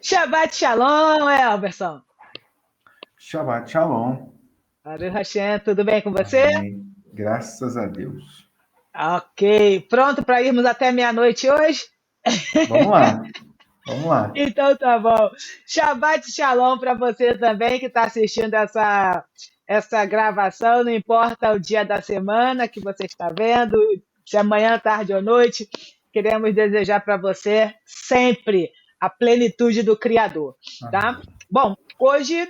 Shabbat Shalom, Elberson. Shabbat Shalom. Baruch Hashem, tudo bem com você? Amém. Graças a Deus. Ok, pronto para irmos até meia-noite hoje? Vamos lá, vamos lá. Então tá bom. Shabbat Shalom para você também que está assistindo essa gravação, não importa o dia da semana que você está vendo, se é manhã, tarde ou noite, queremos desejar para você sempre a plenitude do Criador, tá? Amém. Bom, hoje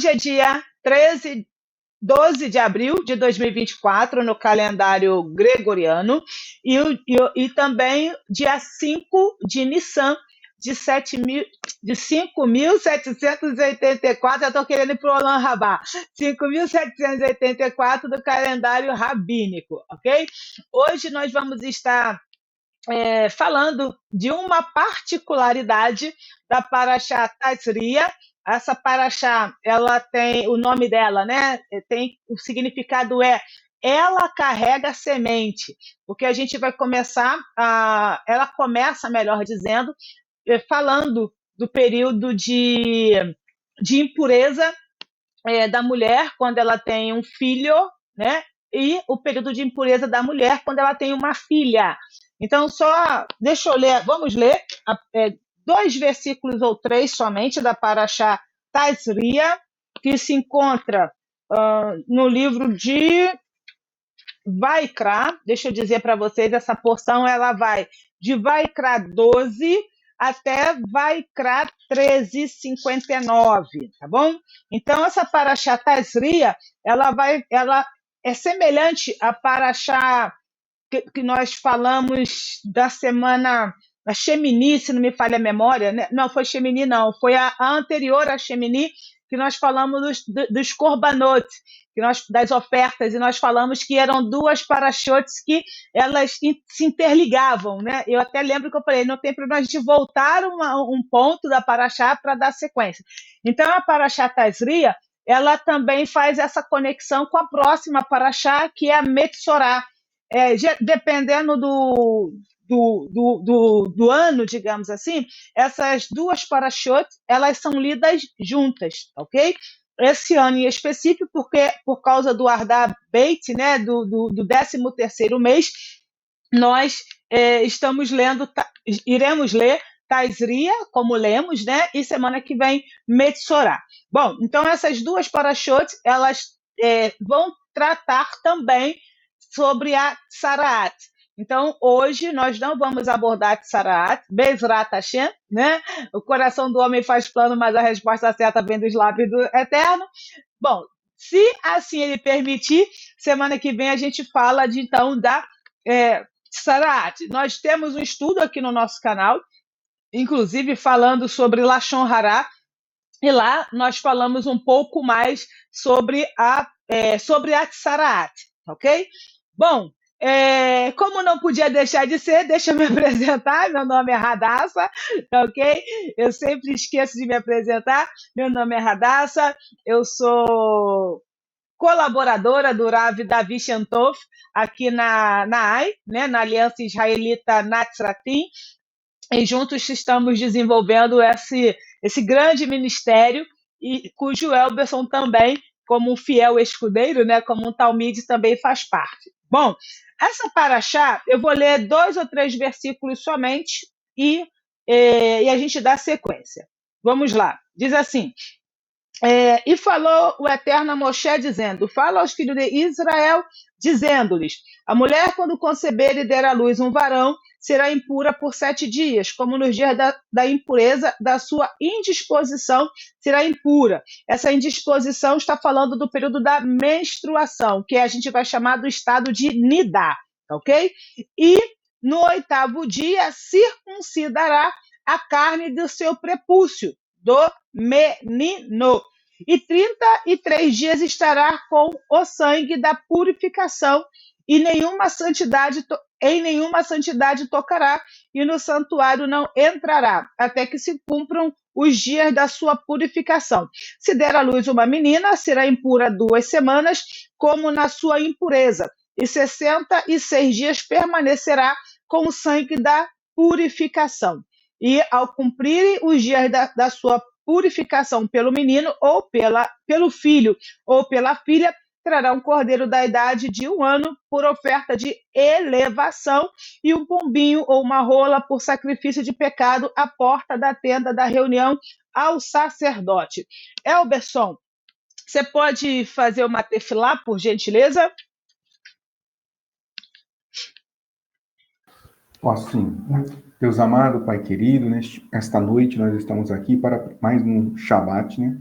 é dia 12 de abril de 2024 no calendário gregoriano e também dia 5 de Nissan de 5.784, eu estou querendo ir para o Olam Rabá, 5.784 do calendário rabínico, ok? Hoje nós vamos estar falando de uma particularidade da Parashat Tazria. Essa Parashá, ela tem o nome dela, né? Tem o significado ela carrega semente, porque a gente vai ela começa, melhor dizendo, falando do período de impureza da mulher quando ela tem um filho, né? E o período de impureza da mulher quando ela tem uma filha. Então, deixa eu ler, vamos ler dois versículos ou três somente da Parashá Tazria, que se encontra no livro de Vaikra. Deixa eu dizer para vocês, essa porção ela vai de Vaikra 12 até Vaikra 13:59, tá bom? Então, essa Parashá Tazria, ela é semelhante à Parashá que nós falamos da semana, a Shemini, se não me falha a memória, né? Não, foi Shemini não, foi a anterior a Shemini, que nós falamos dos korbanot, das ofertas, e nós falamos que eram duas parashotes que elas se interligavam, né? Eu até lembro que eu falei, não tem problema a gente voltar um ponto da parashá para dar sequência. Então, a parashá Tazria, ela também faz essa conexão com a próxima parashá, que é a Metsorá. Dependendo do ano, digamos assim, essas duas parashotes, elas são lidas juntas, ok? Esse ano em específico, porque por causa do Ardá Beit, né, do 13º mês, nós iremos ler Tazria, como lemos, né, e semana que vem Metsorá. Bom, então essas duas parashotes, elas vão tratar também sobre a Tsaraat. Então, hoje nós não vamos abordar a Tsaraat, Bezrat Hashem, né? O coração do homem faz plano, mas a resposta certa vem dos lábios do Eterno. Bom, se assim ele permitir, semana que vem a gente fala então da Tsaraat. Nós temos um estudo aqui no nosso canal, inclusive falando sobre Lashon Hará, e lá nós falamos um pouco mais sobre a Tsaraat, ok? Bom, como não podia deixar de ser, deixa eu me apresentar. Meu nome é Radassa, ok? Eu sempre esqueço de me apresentar. Meu nome é Radassa, eu sou colaboradora do Rav Davi Shantov aqui na AI, né, na Aliança Israelita Natsratim, e juntos estamos desenvolvendo esse grande ministério, e cujo Elberson também, como um fiel escudeiro, né, como um talmide, também faz parte. Bom, essa paraxá, eu vou ler 2 ou 3 versículos somente e a gente dá sequência. Vamos lá. Diz assim: e falou o Eterno a Moshe, dizendo: fala aos filhos de Israel, dizendo-lhes: a mulher, quando conceber e der à luz um varão, será impura por 7 dias, como nos dias da impureza da sua indisposição será impura. Essa indisposição está falando do período da menstruação, que a gente vai chamar do estado de nidá, ok? E no 8º dia circuncidará a carne do seu prepúcio, do menino, e 33 dias estará com o sangue da purificação, e em nenhuma santidade tocará, e no santuário não entrará, até que se cumpram os dias da sua purificação. Se der à luz uma menina, será impura 2 semanas, como na sua impureza, e 66 dias permanecerá com o sangue da purificação. E ao cumprir os dias da sua purificação pelo menino, ou pelo filho, ou pela filha, trará um cordeiro da idade de 1 ano por oferta de elevação e um pombinho ou uma rola por sacrifício de pecado à porta da tenda da reunião ao sacerdote. Elberson, você pode fazer uma tefilá, por gentileza? Posso sim. Deus amado, Pai querido, esta noite nós estamos aqui para mais um Shabat, né?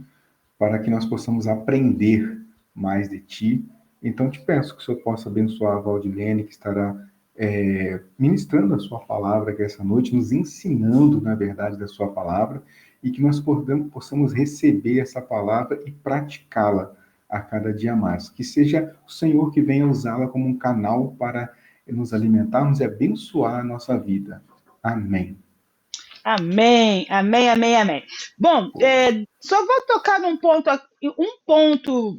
Para que nós possamos aprender mais de Ti. Então, te peço que o Senhor possa abençoar a Valdilene, que estará ministrando a Sua palavra aqui essa noite, nos ensinando, na verdade, da Sua palavra, e que nós possamos receber essa palavra e praticá-la a cada dia mais. Que seja o Senhor que venha usá-la como um canal para nos alimentarmos e abençoar a nossa vida. Amém. Amém, amém, amém, amém. Bom, só vou tocar num ponto, um ponto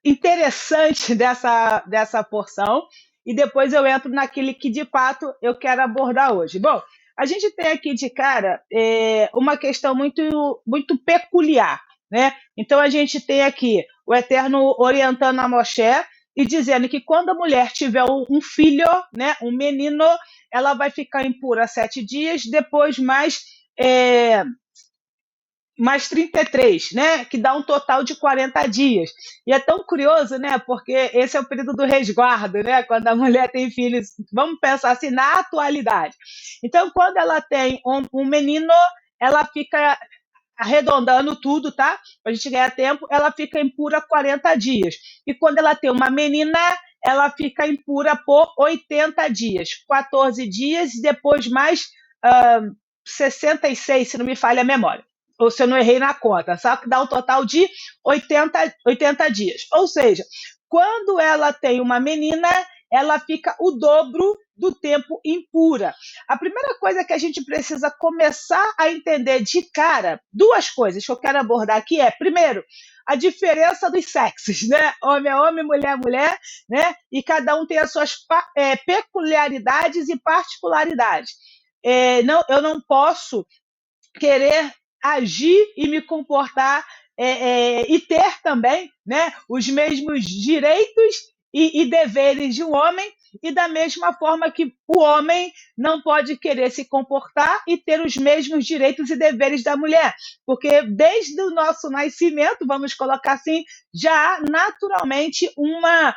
interessante dessa porção, e depois eu entro naquele que de fato eu quero abordar hoje. Bom, a gente tem aqui de cara uma questão muito, muito peculiar, né? Então a gente tem aqui o Eterno orientando a Moshe e dizendo que quando a mulher tiver um filho, né, um menino, ela vai ficar impura 7 dias, depois mais 33, né? Que dá um total de 40 dias. E é tão curioso, né? Porque esse é o período do resguardo, né? Quando a mulher tem filhos, vamos pensar assim, na atualidade. Então, quando ela tem um menino, ela fica arredondando tudo, tá? Para a gente ganhar tempo, ela fica impura 40 dias. E quando ela tem uma menina, ela fica impura por 80 dias. 14 dias e depois mais 66, se não me falha a memória. Ou se eu não errei na conta, sabe? Que dá um total de 80 dias. Ou seja, quando ela tem uma menina, ela fica o dobro do tempo impura. A primeira coisa que a gente precisa começar a entender de cara, 2 coisas que eu quero abordar aqui primeiro, a diferença dos sexos, né? Homem é homem, mulher é mulher, né? E cada um tem as suas peculiaridades e particularidades. Eu não posso querer agir e me comportar e ter também, né, os mesmos direitos e deveres de um homem, e da mesma forma que o homem não pode querer se comportar e ter os mesmos direitos e deveres da mulher, porque desde o nosso nascimento, vamos colocar assim, já há naturalmente uma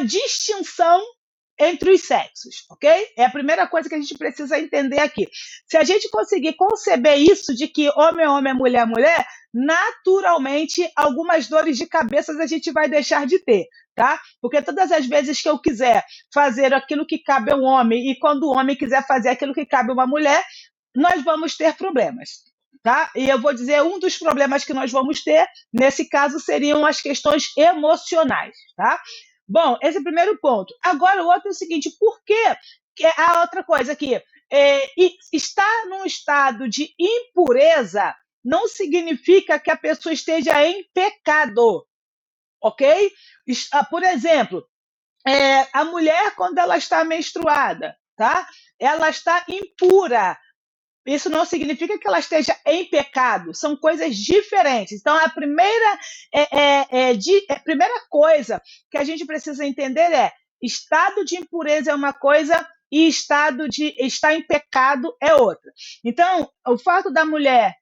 distinção entre os sexos, ok? É a primeira coisa que a gente precisa entender aqui. Se a gente conseguir conceber isso de que homem é homem, mulher é mulher, naturalmente algumas dores de cabeça a gente vai deixar de ter, tá? Porque todas as vezes que eu quiser fazer aquilo que cabe ao homem e quando o homem quiser fazer aquilo que cabe a uma mulher, nós vamos ter problemas. Tá? E eu vou dizer, um dos problemas que nós vamos ter, nesse caso, seriam as questões emocionais. Tá? Bom, esse é o primeiro ponto. Agora, o outro é o seguinte, por que a outra coisa aqui, estar num estado de impureza não significa que a pessoa esteja em pecado, ok? Por exemplo, a mulher, quando ela está menstruada, tá? Ela está impura. Isso não significa que ela esteja em pecado, são coisas diferentes. Então, a primeira coisa que a gente precisa entender estado de impureza é uma coisa e estado de estar em pecado é outra. Então, o fato da mulher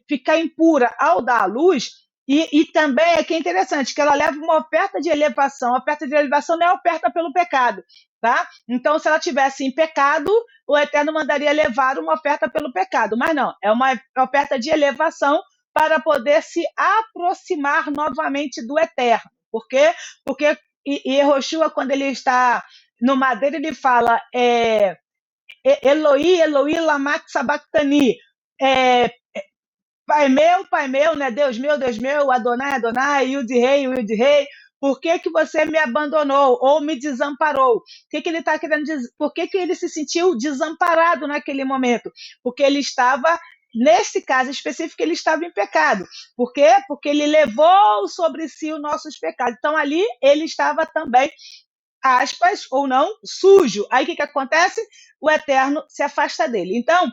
ficar impura ao dar à luz, e também é que é interessante, que ela leva uma oferta de elevação. A oferta de elevação não é oferta pelo pecado. Tá? Então, se ela tivesse em pecado, o Eterno mandaria levar uma oferta pelo pecado, mas não, é uma oferta de elevação para poder se aproximar novamente do Eterno. Por quê? Porque Yehoshua, quando ele está no madeiro, ele fala Eloi, Eloi, lama sabachthani, Pai meu, né? Deus meu, Adonai, Adonai, Yud Rei, Por que que você me abandonou ou me desamparou? O que que ele está querendo dizer? Por que que ele se sentiu desamparado naquele momento? Porque ele estava, nesse caso específico, ele estava em pecado. Por quê? Porque ele levou sobre si os nossos pecados. Então ali ele estava também, aspas, ou não, sujo. Aí o que que acontece? O Eterno se afasta dele. Então,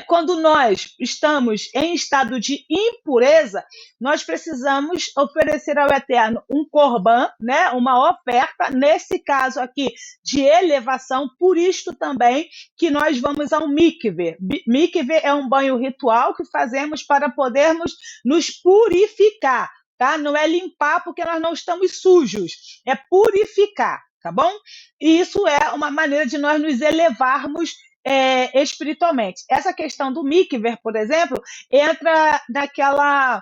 quando nós estamos em estado de impureza, nós precisamos oferecer ao Eterno um corban, né, uma oferta, nesse caso aqui, de elevação, por isto também que nós vamos ao mikve. Mikve é um banho ritual que fazemos para podermos nos purificar, tá? Não é limpar porque nós não estamos sujos, é purificar, tá bom? E isso é uma maneira de nós nos elevarmos espiritualmente. Essa questão do mikver, por exemplo, entra naquela.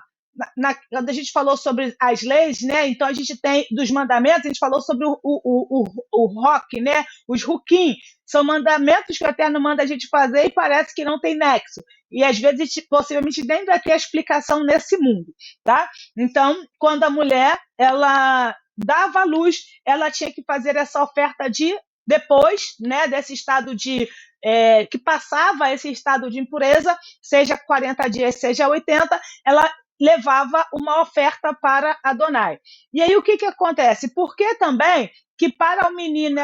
Quando a gente falou sobre as leis, né? Então a gente tem dos mandamentos, a gente falou sobre o rock, né? Os rukim, são mandamentos que o Eterno manda a gente fazer e parece que não tem nexo. E às vezes, possivelmente, nem vai ter explicação nesse mundo, tá? Então, quando a mulher ela dava à luz, ela tinha que fazer essa oferta de depois, né, desse estado de que passava esse estado de impureza, seja 40 dias, seja 80, ela levava uma oferta para Adonai. E aí o que acontece? Porque também que para o menino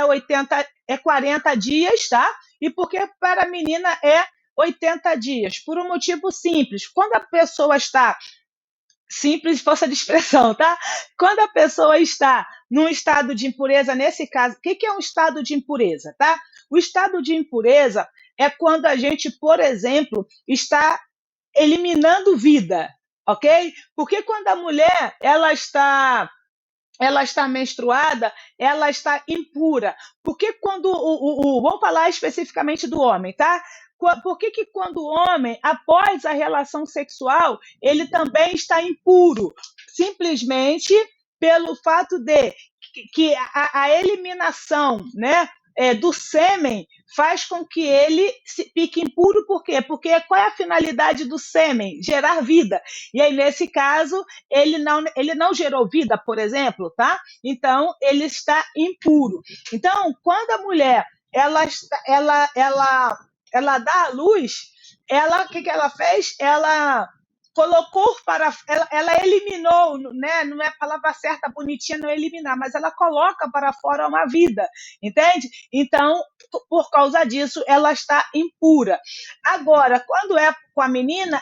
é 40 dias, tá? E porque para a menina é 80 dias, por um motivo simples. Quando a pessoa está simples força de expressão, tá? Quando a pessoa está num estado de impureza, nesse caso, o que é um estado de impureza, tá? O estado de impureza é quando a gente, por exemplo, está eliminando vida, ok? Porque quando a mulher ela está menstruada, ela está impura. Porque quando vamos falar especificamente do homem, tá? Por que quando o homem, após a relação sexual, ele também está impuro? Simplesmente pelo fato de que a eliminação, né, do sêmen faz com que ele fique impuro. Por quê? Porque qual é a finalidade do sêmen? Gerar vida. E aí, nesse caso, ele não gerou vida, por exemplo, tá? Então, ele está impuro. Então, quando a mulher ela dá à luz, o que ela fez? Ela colocou ela eliminou, né? Não é a palavra certa, bonitinha, não é eliminar, mas ela coloca para fora uma vida, entende? Então, por causa disso, ela está impura. Agora, quando é com a menina,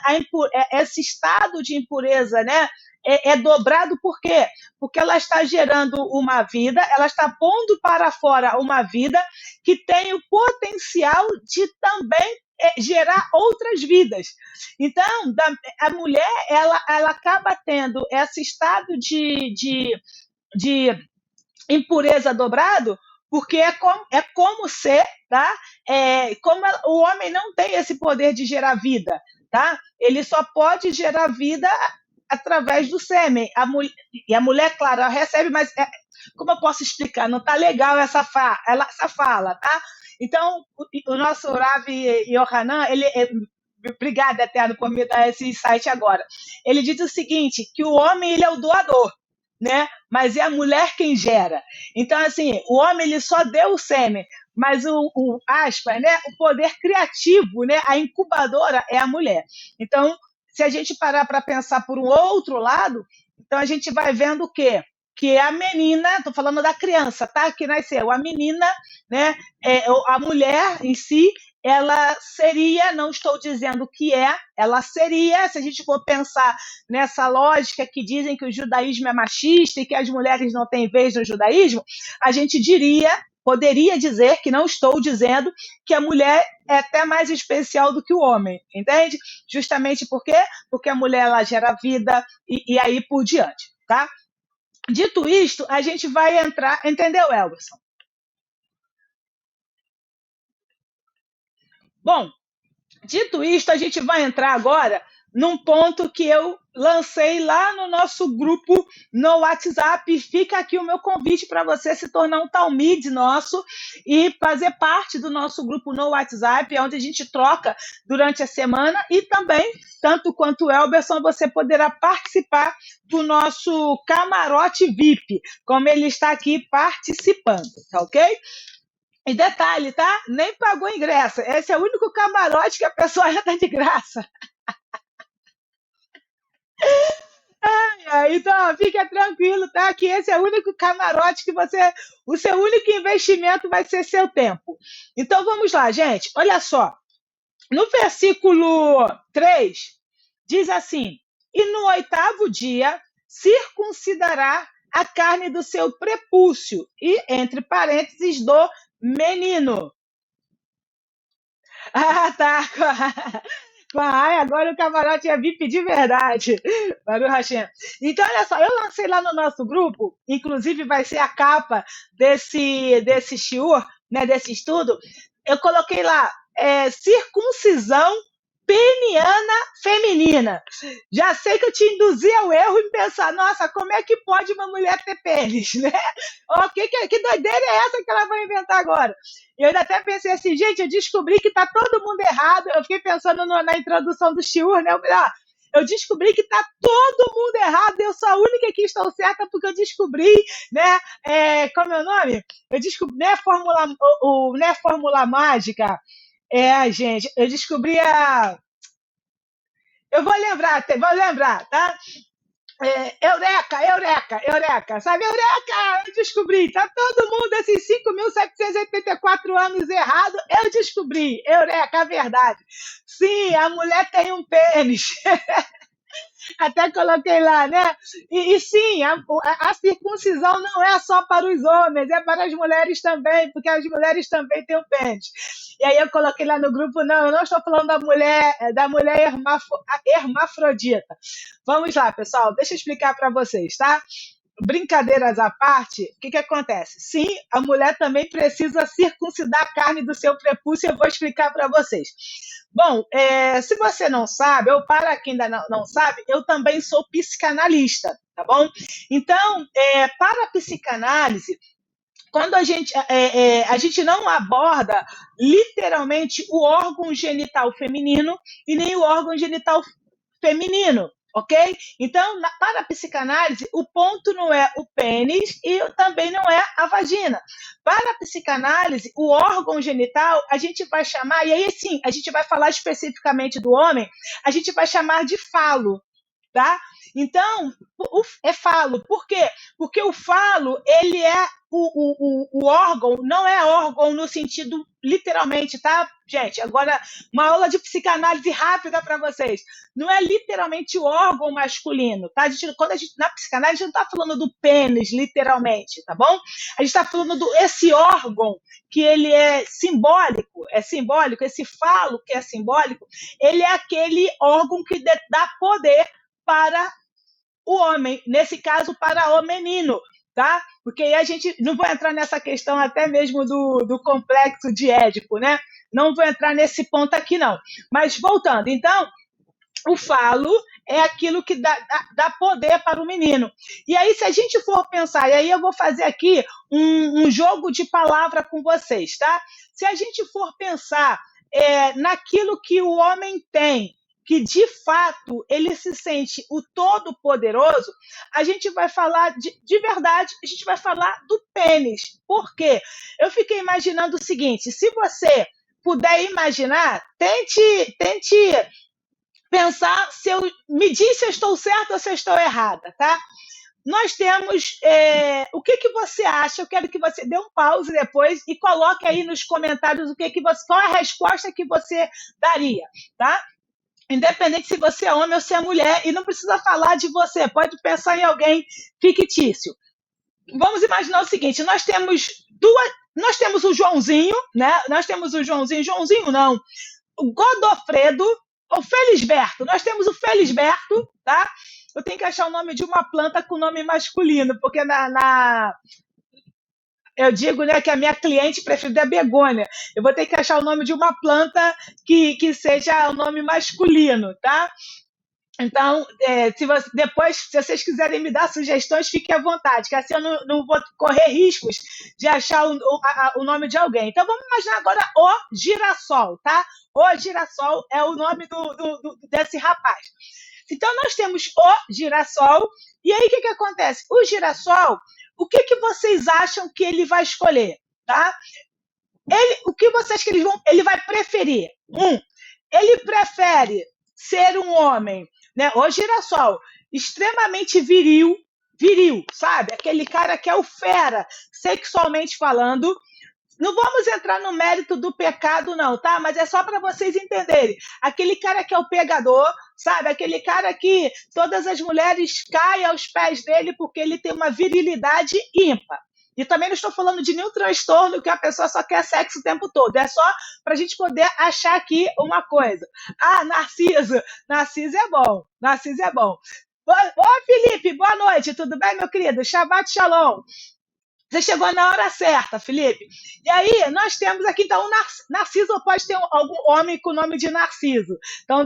esse estado de impureza, né? É dobrado. Por quê? Porque ela está gerando uma vida, ela está pondo para fora uma vida que tem o potencial de também gerar outras vidas. Então, a mulher ela acaba tendo esse estado de impureza dobrado, porque é como ser, tá? Como o homem não tem esse poder de gerar vida, tá? Ele só pode gerar vida através do sêmen. E a mulher, claro, ela recebe, mas como eu posso explicar? Não está legal essa fala, tá? Então, o nosso Rav Yohanan, obrigada, Eterno, por me dar esse insight agora. Ele diz o seguinte, que o homem ele é o doador, né? Mas é a mulher quem gera. Então, assim, o homem ele só deu o sêmen, mas aspas, né? O poder criativo, né? A incubadora é a mulher. Então, se a gente parar para pensar por um outro lado, então a gente vai vendo o quê? Que a menina, estou falando da criança, tá? Que nasceu, a menina, né? A mulher em si, ela seria, não estou dizendo que ela seria, se a gente for pensar nessa lógica que dizem que o judaísmo é machista e que as mulheres não têm vez no judaísmo, a gente poderia dizer, que não estou dizendo, que a mulher é até mais especial do que o homem, entende? Justamente por quê? Porque a mulher ela gera vida e aí por diante, tá? Dito isto, a gente vai entrar, entendeu, Elberson? Bom, dito isto, a gente vai entrar agora num ponto que eu lancei lá no nosso grupo no WhatsApp. Fica aqui o meu convite para você se tornar um talmide nosso e fazer parte do nosso grupo no WhatsApp, onde a gente troca durante a semana e também, tanto quanto o Elberson, você poderá participar do nosso camarote VIP, como ele está aqui participando, tá ok? E detalhe, tá? Nem pagou ingresso. Esse é o único camarote que a pessoa entra de graça. Então, fica tranquilo, tá? Que esse é o único camarote que você. O seu único investimento vai ser seu tempo. Então, vamos lá, gente. Olha só. No versículo 3, diz assim: E no 8º dia circuncidará a carne do seu prepúcio, e, entre parênteses, do menino. Ah, tá. Ai, agora o camarote é VIP de verdade. Baru Hashem. Então, olha só, eu lancei lá no nosso grupo, inclusive vai ser a capa desse shiur, né, desse estudo. Eu coloquei lá, circuncisão peniana feminina. Já sei que eu te induzi ao erro em pensar, nossa, como é que pode uma mulher ter pênis, né? Oh, que doideira é essa que ela vai inventar agora? E eu ainda até pensei assim, gente, eu descobri que tá todo mundo errado. Eu fiquei pensando na introdução do shiur, né? Eu descobri que tá todo mundo errado, eu sou a única que estou certa porque eu descobri, né? Como é o nome? Eu descobri, né? Né? Fórmula mágica. Gente, eu descobri a. Eu vou lembrar, tá? Eureka, sabe? Eureka, eu descobri, tá todo mundo esses 5.784 anos errado, eu descobri, Eureka, a verdade. Sim, a mulher tem um pênis. Até coloquei lá, né? E sim, a circuncisão não é só para os homens, é para as mulheres também, porque as mulheres também têm um pênis. E aí eu coloquei lá no grupo, não, eu não estou falando da mulher hermafrodita. Vamos lá, pessoal, deixa eu explicar para vocês, tá? Brincadeiras à parte, o que acontece? Sim, a mulher também precisa circuncidar a carne do seu prepúcio, eu vou explicar para vocês. Bom, se você não sabe, ou para quem ainda não sabe, eu também sou psicanalista, tá bom? Então, para a psicanálise, quando a gente não aborda literalmente o órgão genital feminino e nem o órgão genital feminino, ok? Então, para a psicanálise, o ponto não é o pênis e também não é a vagina. Para a psicanálise, o órgão genital, a gente vai chamar, e aí sim, a gente vai falar especificamente do homem, a gente vai chamar de falo, tá? Então, é falo. Por quê? Porque o falo, ele é o órgão, não é órgão no sentido literalmente, tá, gente? Agora, uma aula de psicanálise rápida para vocês. Não é literalmente o órgão masculino, tá? Quando a gente, na psicanálise, a gente não está falando do pênis, literalmente, tá bom? A gente está falando esse órgão que ele é simbólico, esse falo que é simbólico, ele é aquele órgão que dá poder para o homem, nesse caso, para o menino, tá? Porque aí a gente não vou entrar nessa questão até mesmo do complexo de Édipo, né? Não vou entrar nesse ponto aqui, não. Mas voltando, então, o falo é aquilo que dá poder para o menino. E aí, se a gente for pensar, e aí eu vou fazer aqui um jogo de palavra com vocês, tá? Se a gente for pensar naquilo que o homem tem, que de fato ele se sente o todo-poderoso, a gente vai falar de verdade, a gente vai falar do pênis. Por quê? Eu fiquei imaginando o seguinte: se você puder imaginar, tente pensar, me diz se eu estou certa ou se eu estou errada, tá? Nós temos. O que você acha? Eu quero que você dê um pause depois e coloque aí nos comentários qual é a resposta que você daria, tá? Independente se você é homem ou se é mulher, e não precisa falar de você, pode pensar em alguém fictício. Vamos imaginar o seguinte: nós temos o Joãozinho, né? Nós temos o Joãozinho não, o Godofredo, o Felisberto. Nós temos o Felisberto, tá? Eu tenho que achar o nome de uma planta com nome masculino, porque eu digo, né, que a minha cliente preferida é begônia. Eu vou ter que achar o nome de uma planta que seja o nome masculino, tá? Então, depois, se vocês quiserem me dar sugestões, fiquem à vontade, que assim eu não vou correr riscos de achar o nome de alguém. Então, vamos imaginar agora o Girassol, tá? O Girassol é o nome desse rapaz. Então, nós temos o Girassol, e aí o que acontece? O Girassol, o que vocês acham que ele vai escolher, tá? O que vocês que ele vai preferir? Ele prefere ser um homem, né? O Girassol, extremamente viril, sabe? Aquele cara que é o fera, sexualmente falando. Não vamos entrar no mérito do pecado, não, tá? Mas é só para vocês entenderem. Aquele cara que é o pegador, sabe? Aquele cara que todas as mulheres caem aos pés dele porque ele tem uma virilidade ímpar. E também não estou falando de nenhum transtorno que a pessoa só quer sexo o tempo todo. É só para a gente poder achar aqui uma coisa. Ah, Narciso. Narciso é bom. Narciso é bom. Ô, Felipe, boa noite. Tudo bem, meu querido? Shabbat Shalom. Você chegou na hora certa, Felipe. E aí, nós temos aqui, então, Narciso pode ter algum homem com o nome de Narciso. Então,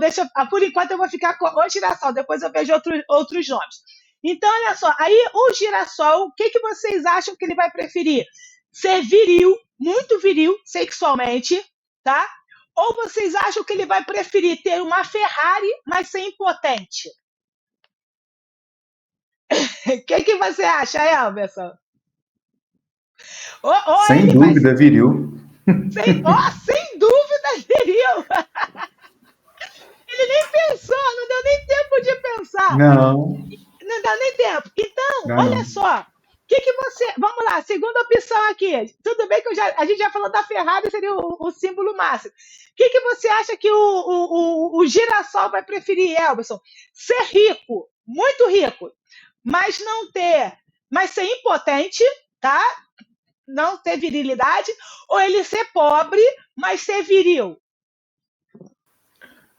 por enquanto eu vou ficar com o Girassol, depois eu vejo outros nomes. Então, olha só, aí o Girassol, o que vocês acham que ele vai preferir? Ser viril, muito viril sexualmente, tá? Ou vocês acham que ele vai preferir ter uma Ferrari, mas ser impotente? O que você acha, Elberson? Sem dúvida, viril. Sem dúvida, viril. Ele nem pensou, não deu nem tempo de pensar. Não. Não deu nem tempo. Então, olha só. Que você. Vamos lá, segunda opção aqui. Tudo bem que a gente já falou da Ferrari, seria o símbolo máximo. O que você acha que o Girassol vai preferir, Elberson? Ser rico, muito rico, mas ser impotente, tá? Não ter virilidade, ou ele ser pobre, mas ser viril?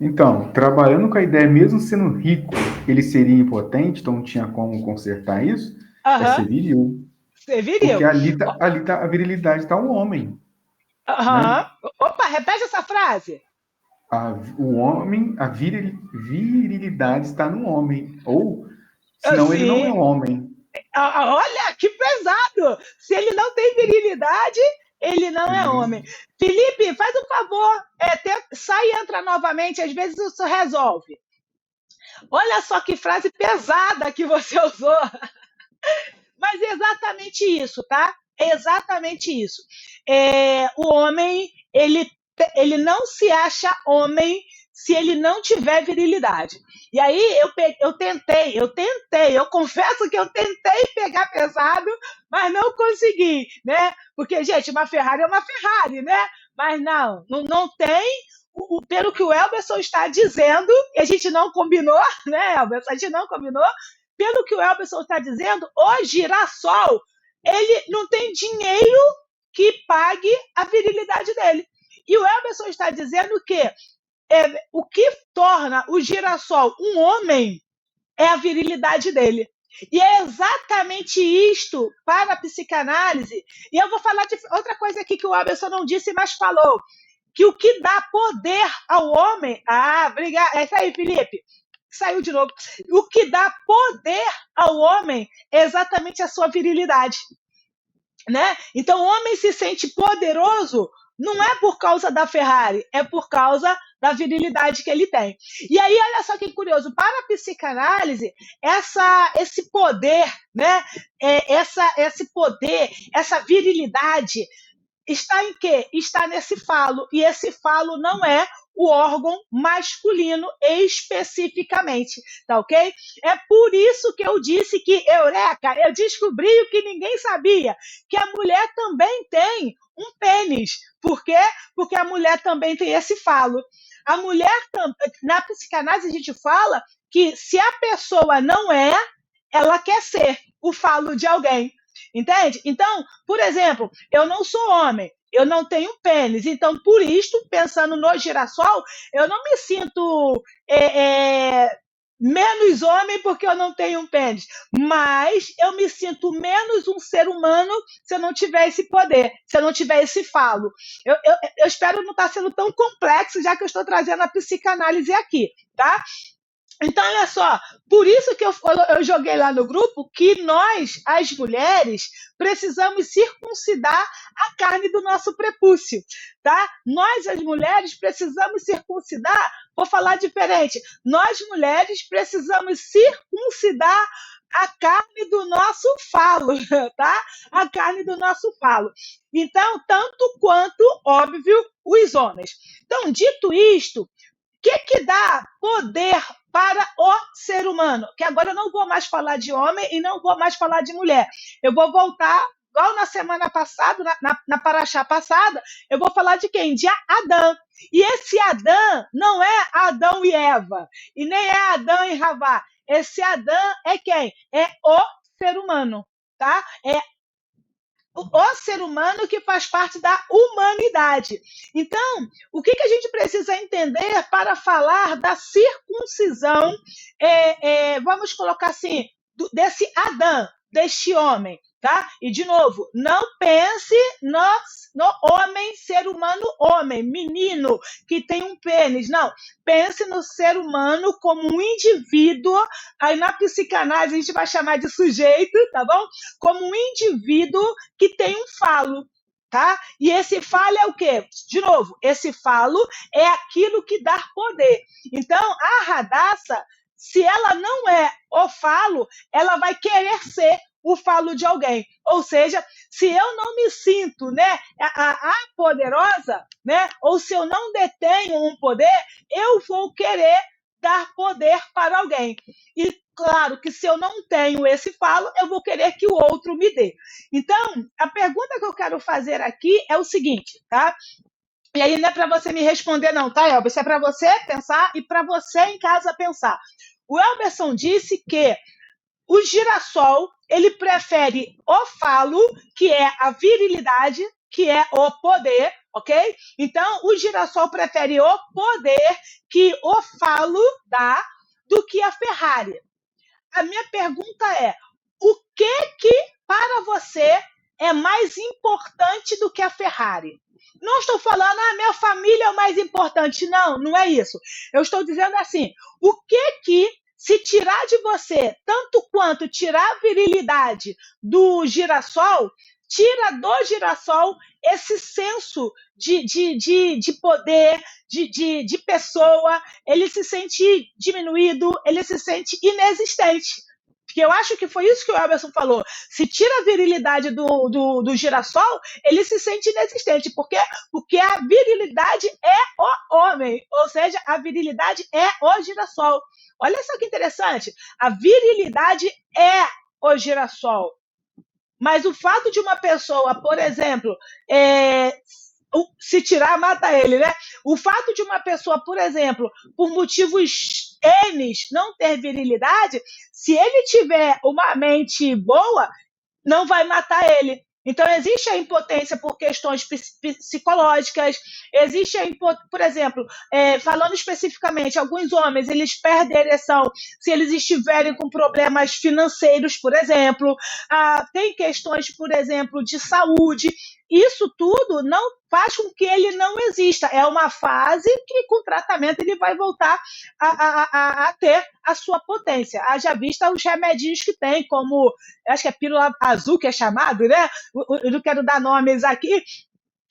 Então, trabalhando com a ideia, mesmo sendo rico, ele seria impotente, então não tinha como consertar isso, é ser viril. Ser viril. Porque ali tá, a virilidade está um homem. Né? Opa, repete essa frase. O homem, a virilidade está no homem. Ou, senão ele não é um homem. Olha, que pesado! Se ele não tem virilidade, ele não é homem. Felipe, faz um favor, sai e entra novamente, às vezes isso resolve. Olha só que frase pesada que você usou. Mas é exatamente isso, tá? É exatamente isso. O homem, ele não se acha homem se ele não tiver virilidade. E aí eu confesso que eu tentei pegar pesado, mas não consegui, né? Porque, gente, uma Ferrari é uma Ferrari, né? Mas não tem, pelo que o Elberson está dizendo, e a gente não combinou, né, Elberson? A gente não combinou, pelo que o Elberson está dizendo, o Girassol, ele não tem dinheiro que pague a virilidade dele. E o Elberson está dizendo que o que torna o Girassol um homem é a virilidade dele. E é exatamente isto para a psicanálise. E eu vou falar de outra coisa aqui que o Elberson não disse, mas falou. Que o que dá poder ao homem... obrigado. É isso aí, Felipe. Saiu de novo. O que dá poder ao homem é exatamente a sua virilidade. Né? Então, o homem se sente poderoso não é por causa da Ferrari, é por causa da virilidade que ele tem. E aí, olha só que curioso, para a psicanálise, esse poder, né? Esse poder, essa virilidade, está em quê? Está nesse falo, e esse falo não é o órgão masculino especificamente, tá ok? É por isso que eu disse que, eureka, eu descobri o que ninguém sabia, que a mulher também tem um pênis. Por quê? Porque a mulher também tem esse falo. A mulher, na psicanálise a gente fala que se a pessoa não é, ela quer ser o falo de alguém. Entende? Então, por exemplo, eu não sou homem, eu não tenho pênis. Então, por isto, pensando no Girassol, eu não me sinto menos homem porque eu não tenho um pênis. Mas eu me sinto menos um ser humano se eu não tiver esse poder, se eu não tiver esse falo. Eu espero não estar sendo tão complexo, já que eu estou trazendo a psicanálise aqui, tá? Então, olha só, por isso que eu joguei lá no grupo que nós, as mulheres, precisamos circuncidar a carne do nosso prepúcio, tá? Nós, as mulheres, precisamos circuncidar, vou falar diferente, nós, mulheres, precisamos circuncidar a carne do nosso falo, tá? A carne do nosso falo. Então, tanto quanto, óbvio, os homens. Então, dito isto, que dá poder para o ser humano? Que agora eu não vou mais falar de homem e não vou mais falar de mulher. Eu vou voltar, igual na semana passada, na paraxá passada, eu vou falar de quem? De Adão. E esse Adão não é Adão e Eva, e nem é Adão e Havá. Esse Adão é quem? É o ser humano, tá? É o ser humano que faz parte da humanidade. Então, o que a gente precisa entender para falar da circuncisão, vamos colocar assim, desse Adão, deste homem, tá? E, de novo, não pense no homem, ser humano homem, menino, que tem um pênis, não. Pense no ser humano como um indivíduo, aí na psicanálise a gente vai chamar de sujeito, tá bom? Como um indivíduo que tem um falo, tá? E esse falo é o quê? De novo, esse falo é aquilo que dá poder. Então, a Radassa, se ela não é o falo, ela vai querer ser o falo de alguém. Ou seja, se eu não me sinto, né, a poderosa, né, ou se eu não detenho um poder, eu vou querer dar poder para alguém. E claro que se eu não tenho esse falo, eu vou querer que o outro me dê. Então, a pergunta que eu quero fazer aqui é o seguinte, tá? E aí não é para você me responder não, tá, Elber? Isso é para você pensar e para você em casa pensar. O Elberson disse que o girassol, ele prefere o falo, que é a virilidade, que é o poder, ok? Então, o girassol prefere o poder que o falo dá do que a Ferrari. A minha pergunta é, o que para você é mais importante do que a Ferrari? Não estou falando, minha família é o mais importante. Não, não é isso. Eu estou dizendo assim, o que se tirar de você, tanto quanto tirar a virilidade do girassol, tira do girassol esse senso de poder, de pessoa, ele se sente diminuído, ele se sente inexistente. Porque eu acho que foi isso que o Elberson falou. Se tira a virilidade do girassol, ele se sente inexistente. Por quê? Porque a virilidade é o homem. Ou seja, a virilidade é o girassol. Olha só que interessante. A virilidade é o girassol. Mas o fato de uma pessoa, por exemplo, se tirar, mata ele, né? O fato de uma pessoa, por exemplo, por motivos N, não ter virilidade, se ele tiver uma mente boa, não vai matar ele. Então, existe a impotência por questões psicológicas, existe a impotência, por exemplo, falando especificamente, alguns homens, eles perdem a ereção se eles estiverem com problemas financeiros, por exemplo, tem questões, por exemplo, de saúde. Isso tudo não faz com que ele não exista. É uma fase que, com tratamento, ele vai voltar a ter a sua potência. Haja vista os remedinhos que tem, como, acho que é pílula azul, que é chamado, né? Eu não quero dar nomes aqui,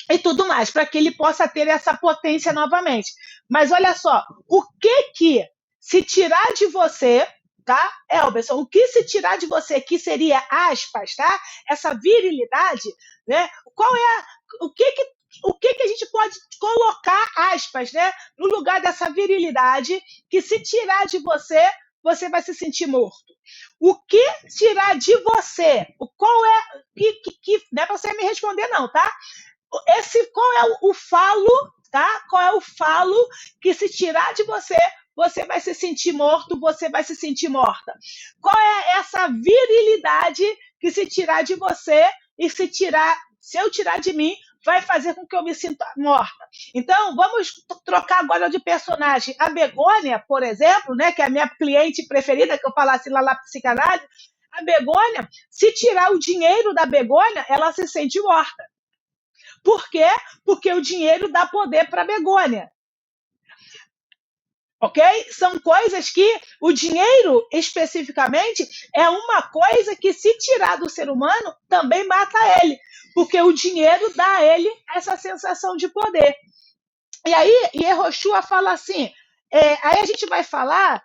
e tudo mais, para que ele possa ter essa potência novamente. Mas olha só, o que se tirar de você, tá, Elberson? O que se tirar de você, que seria aspas, tá? Essa virilidade, né? Qual é o que a gente pode colocar aspas, né, no lugar dessa virilidade que se tirar de você, você vai se sentir morto? O que tirar de você? Qual é não é para você me responder não, tá? Qual é o falo, tá? Qual é o falo que se tirar de você, você vai se sentir morto, você vai se sentir morta? Qual é essa virilidade que se tirar de você e se eu tirar de mim, vai fazer com que eu me sinta morta? Então, vamos trocar agora de personagem. A Begônia, por exemplo, né, que é a minha cliente preferida, que eu falasse lá na psicanálise, a Begônia, se tirar o dinheiro da Begônia, ela se sente morta. Por quê? Porque o dinheiro dá poder para a Begônia. ok? São coisas que o dinheiro, especificamente, é uma coisa que, se tirar do ser humano, também mata ele, porque o dinheiro dá a ele essa sensação de poder. E aí, Yehoshua fala assim, aí a gente vai falar,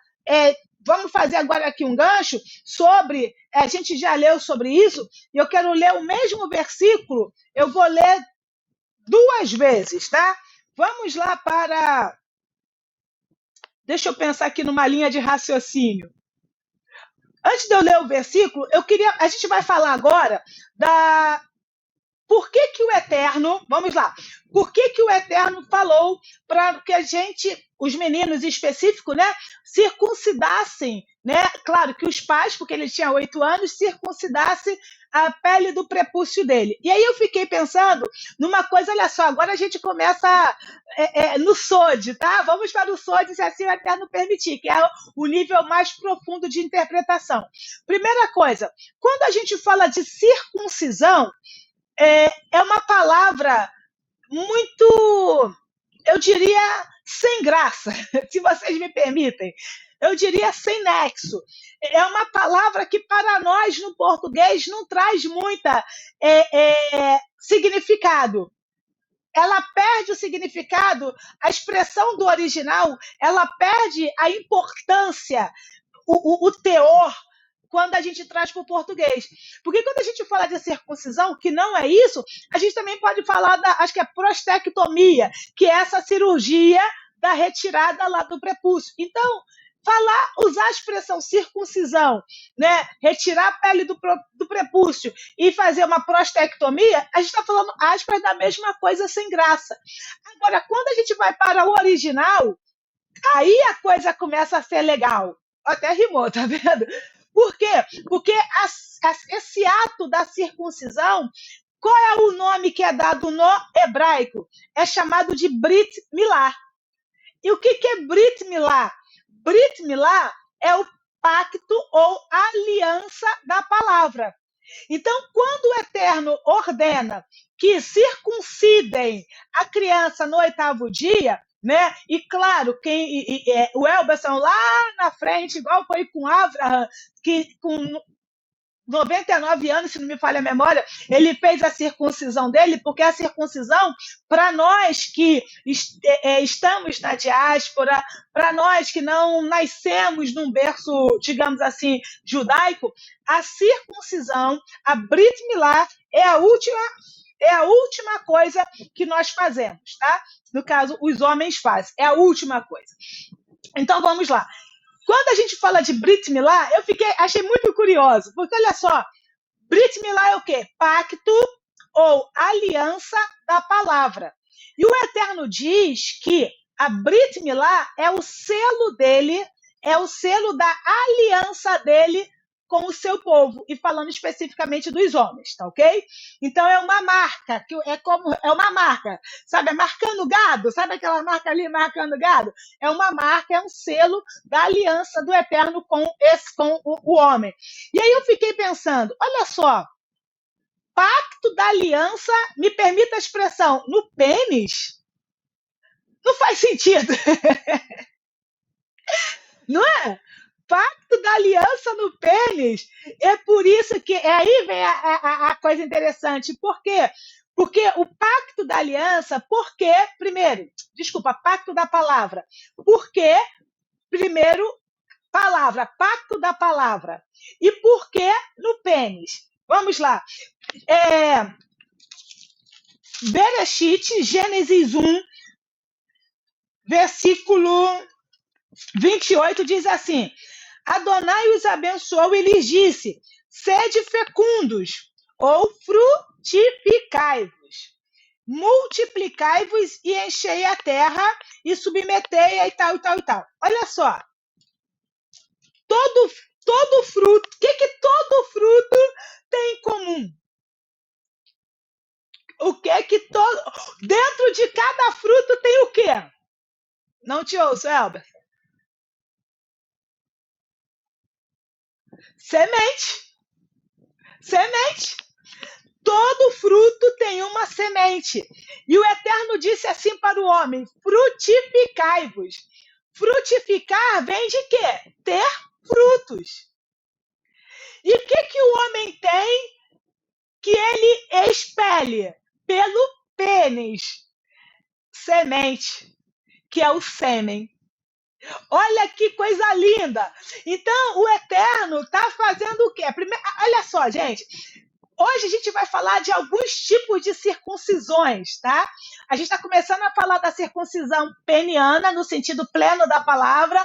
vamos fazer agora aqui um gancho sobre, a gente já leu sobre isso, e eu quero ler o mesmo versículo, eu vou ler 2 vezes, tá? Vamos lá para... Deixa eu pensar aqui numa linha de raciocínio. Antes de eu ler o versículo, a gente vai falar agora da... Por que que o Eterno, vamos lá, por que que o Eterno falou para que a gente, os meninos em específico, né, circuncidassem, né? Claro que os pais, porque ele tinha 8 anos, circuncidassem a pele do prepúcio dele. E aí eu fiquei pensando numa coisa, olha só, agora a gente começa no SOD, tá? Vamos para o SOD, se assim o Eterno permitir, que é o nível mais profundo de interpretação. Primeira coisa, quando a gente fala de circuncisão, é uma palavra muito, eu diria, sem graça, se vocês me permitem. Eu diria sem nexo. É uma palavra que, para nós, no português, não traz muita significado. Ela perde o significado, a expressão do original, ela perde a importância, o teor, quando a gente traz para o português. Porque quando a gente fala de circuncisão, que não é isso, a gente também pode falar da, acho que é prostectomia, que é essa cirurgia da retirada lá do prepúcio. Então, usar a expressão circuncisão, né, retirar a pele do prepúcio e fazer uma prostectomia, a gente está falando, aspas, da mesma coisa sem graça. Agora, quando a gente vai para o original, aí a coisa começa a ser legal. Até rimou, tá vendo? Por quê? Porque esse ato da circuncisão, qual é o nome que é dado no hebraico? É chamado de Brit Milá. E o que é Brit Milá? Brit Milá é o pacto ou aliança da palavra. Então, quando o Eterno ordena que circuncidem a criança no 8º dia, né? E claro, o Elberson lá na frente, igual foi com Abraham, que com 99 anos, se não me falha a memória, ele fez a circuncisão dele, porque a circuncisão, para nós que estamos na diáspora, para nós que não nascemos num berço, digamos assim, judaico, a circuncisão, a Brit Milá, é a última coisa que nós fazemos, tá? No caso, os homens fazem, é a última coisa. Então, vamos lá. Quando a gente fala de Brit Milá, achei muito curioso, porque olha só, Brit Milá é o quê? Pacto ou aliança da palavra. E o Eterno diz que a Brit Milá é o selo dele, é o selo da aliança dele com o seu povo, e falando especificamente dos homens, tá ok? Então é uma marca, é uma marca, sabe, marcando gado, sabe aquela marca ali marcando gado? É uma marca, é um selo da aliança do Eterno com o homem. E aí eu fiquei pensando, olha só, pacto da aliança, me permita a expressão, no pênis? Não faz sentido. Não é? Pacto da aliança no pênis. É por isso que aí vem a coisa interessante. Por quê? Porque o pacto da aliança, pacto da palavra. Porque, primeiro, palavra, pacto da palavra. E por que no pênis? Vamos lá. Bereshit, Gênesis 1, versículo 28, diz assim: Adonai os abençoou e lhes disse: sede fecundos, ou frutificai-vos, multiplicai-vos e enchei a terra e submetei-a e tal, e tal, e tal. Olha só, todo fruto, o que todo fruto tem em comum? Dentro de cada fruto tem o quê? Não te ouço, Elber. Semente. Todo fruto tem uma semente. E o Eterno disse assim para o homem: frutificai-vos. Frutificar vem de quê? Ter frutos. E o que o homem tem que ele expele? Pelo pênis. Semente, que é o sêmen. Olha que coisa linda! Então, o Eterno está fazendo o quê? Primeiro, olha só, gente. Hoje a gente vai falar de alguns tipos de circuncisões, tá? A gente está começando a falar da circuncisão peniana, no sentido pleno da palavra,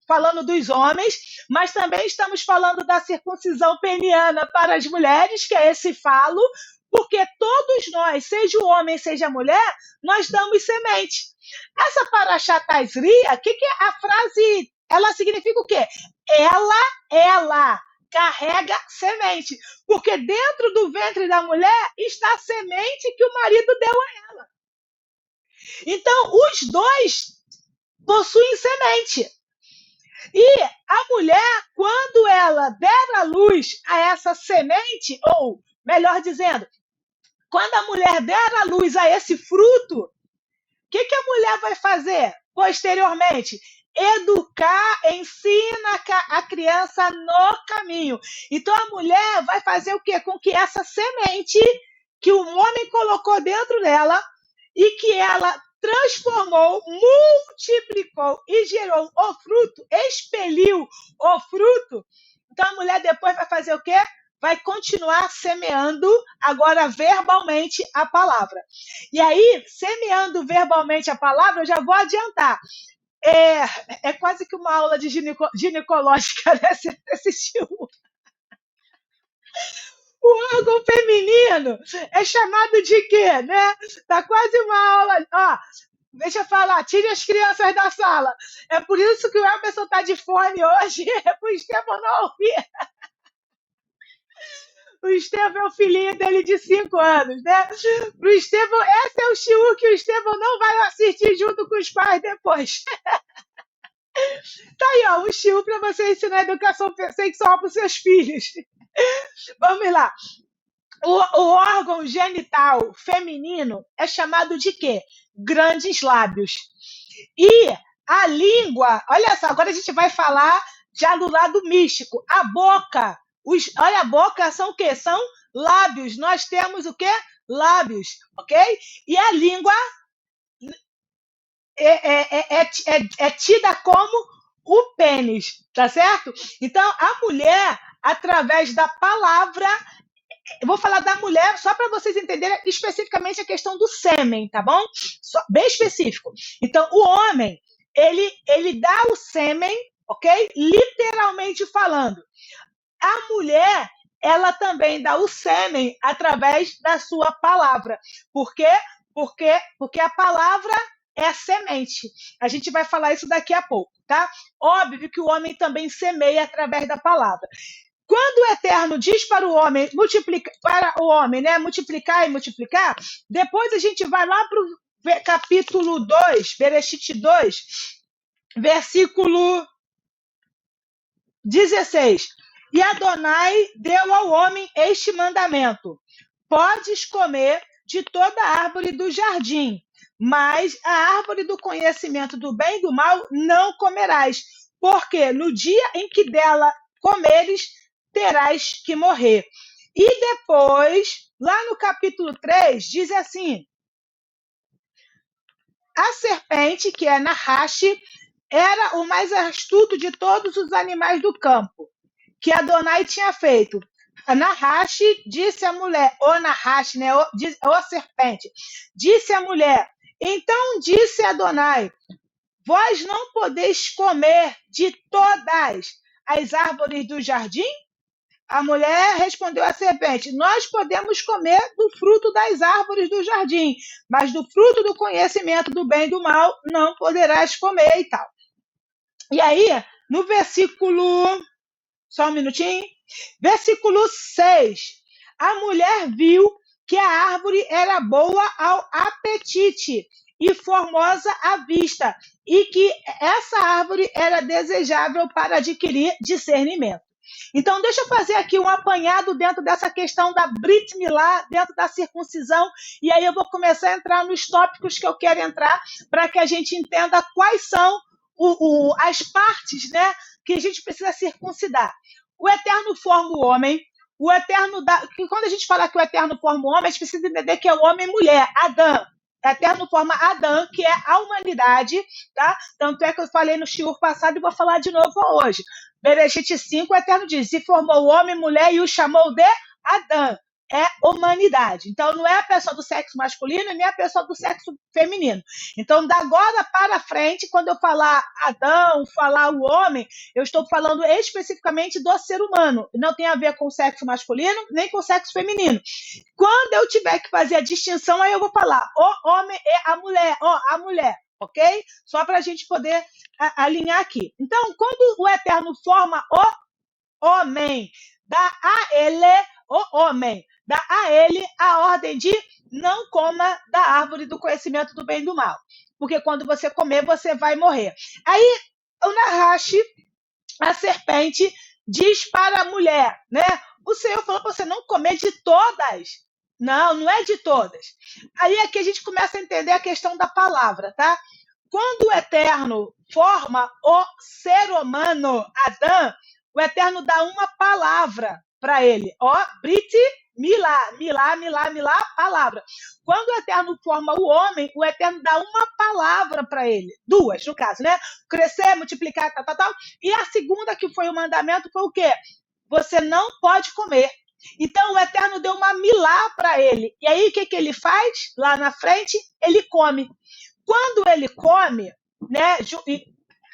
falando dos homens, mas também estamos falando da circuncisão peniana para as mulheres, que é esse falo, porque todos nós, seja o homem, seja a mulher, nós damos semente. Essa Parashá Tazria, o que é a frase? Ela significa o quê? Ela carrega semente, porque dentro do ventre da mulher está a semente que o marido deu a ela. Então, os dois possuem semente. E a mulher, quando ela der a luz a essa semente, ou melhor dizendo, quando a mulher der a luz a esse fruto, o que a mulher vai fazer posteriormente? Educar, ensina a criança no caminho. Então a mulher vai fazer o quê? Com que essa semente que o homem colocou dentro dela e que ela transformou, multiplicou e gerou o fruto, expeliu o fruto. Então a mulher depois vai fazer o quê? Vai continuar semeando, agora verbalmente, a palavra. E aí, semeando verbalmente a palavra, eu já vou adiantar. É quase que uma aula de ginecológica, né? Você assistiu? O órgão feminino é chamado de quê, né? Tá quase uma aula... Ó, deixa eu falar, tire as crianças da sala. É por isso que o Emerson tá de fone hoje, é pro Estevão não ouvir. O Estevão é o filhinho dele de 5 anos, né? Pro Estevão, esse é o shiur que o Estevão não vai assistir junto com os pais depois. Tá aí, ó, um shiur para você ensinar educação sexual para os seus filhos. Vamos lá. O órgão genital feminino é chamado de quê? Grandes lábios. E a língua, olha só, agora a gente vai falar já do lado místico. A boca, olha, a boca são o quê? São lábios. Nós temos o quê? Lábios, ok? E a língua é tida como o pênis, tá certo? Então, a mulher, através da palavra, eu vou falar da mulher só para vocês entenderem especificamente a questão do sêmen, tá bom? Bem específico. Então, o homem, ele dá o sêmen, ok? Literalmente falando. A mulher, ela também dá o sêmen através da sua palavra. Por quê? Porque a palavra é a semente. A gente vai falar isso daqui a pouco, tá? Óbvio que o homem também semeia através da palavra. Quando o Eterno diz para o homem, né, multiplicar e multiplicar, depois a gente vai lá para o capítulo 2, Bereshit 2, versículo 16. E Adonai deu ao homem este mandamento: podes comer de toda árvore do jardim, mas a árvore do conhecimento do bem e do mal não comerás, porque no dia em que dela comeres, terás que morrer. E depois, lá no capítulo 3, diz assim: a serpente, que é Nahash, era o mais astuto de todos os animais do campo que Adonai tinha feito. A Nahash disse à mulher, o Nahash, né, o serpente, disse à mulher: então disse Adonai, vós não podeis comer de todas as árvores do jardim? A mulher respondeu à serpente: nós podemos comer do fruto das árvores do jardim, mas do fruto do conhecimento do bem e do mal não poderás comer e tal. E aí, no versículo... Só um minutinho. Versículo 6. A mulher viu que a árvore era boa ao apetite e formosa à vista, e que essa árvore era desejável para adquirir discernimento. Então, deixa eu fazer aqui um apanhado dentro dessa questão da Brit Milá, dentro da circuncisão, e aí eu vou começar a entrar nos tópicos que eu quero entrar para que a gente entenda quais são as partes, né, que a gente precisa circuncidar. O Eterno forma o homem, o Eterno dá. Quando a gente fala que o Eterno forma o homem, a gente precisa entender que é o homem e mulher, Adão. O Eterno forma Adão, que é a humanidade, tá? Tanto é que eu falei no shiur passado e vou falar de novo hoje. Bereshit 5, o Eterno diz: e formou o homem e mulher e o chamou de Adão. É humanidade. Então, não é a pessoa do sexo masculino nem a pessoa do sexo feminino. Então, da agora para frente, quando eu falar Adão, falar o homem, eu estou falando especificamente do ser humano. Não tem a ver com o sexo masculino nem com o sexo feminino. Quando eu tiver que fazer a distinção, aí eu vou falar o homem e a mulher, ok? Só para a gente poder alinhar aqui. Então, quando o Eterno forma o homem, dá a ele, o homem, dá a ele a ordem de não coma da árvore do conhecimento do bem e do mal. Porque quando você comer, você vai morrer. Aí, o Nahash, a serpente, diz para a mulher, né? O Senhor falou para você não comer de todas. Não, não é de todas. Aí aqui a gente começa a entender a questão da palavra, tá? Quando o Eterno forma o ser humano, Adão, o Eterno dá uma palavra para ele. Ó, Brit Milá, palavra. Quando o Eterno forma o homem, o Eterno dá uma palavra para ele. Duas, no caso, né? Crescer, multiplicar, tal. E a segunda, que foi o mandamento, foi o quê? Você não pode comer. Então, o Eterno deu uma milá para ele. E aí, o que ele faz? Lá na frente, ele come. Quando ele come, né,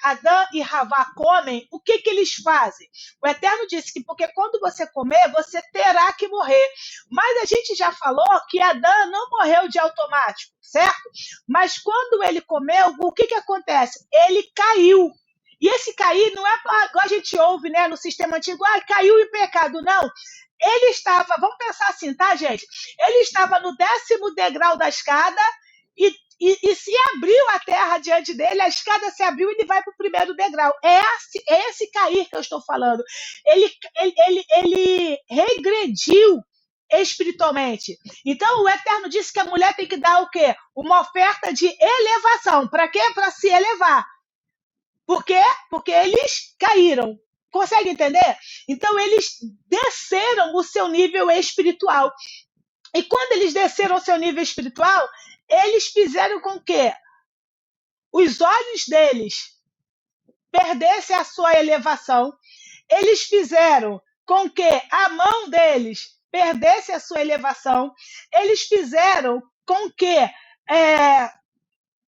Adão e Havá comem, o que eles fazem? O Eterno disse que porque quando você comer, você terá que morrer. Mas a gente já falou que Adão não morreu de automático, certo? Mas quando ele comeu, o que acontece? Ele caiu. E esse cair não é igual a gente ouve, né, no sistema antigo, caiu em pecado, não. Ele estava, vamos pensar assim, tá, gente? Ele estava no 10º degrau da escada e se abriu a terra diante dele, a escada se abriu e ele vai para o 1º degrau. É esse cair que eu estou falando. Ele regrediu espiritualmente. Então, o Eterno disse que a mulher tem que dar o quê? Uma oferta de elevação. Para quê? Para se elevar. Por quê? Porque eles caíram. Consegue entender? Então, eles desceram o seu nível espiritual. E quando eles desceram o seu nível espiritual, eles fizeram com que os olhos deles perdessem a sua elevação, eles fizeram com que a mão deles perdesse a sua elevação, eles fizeram com que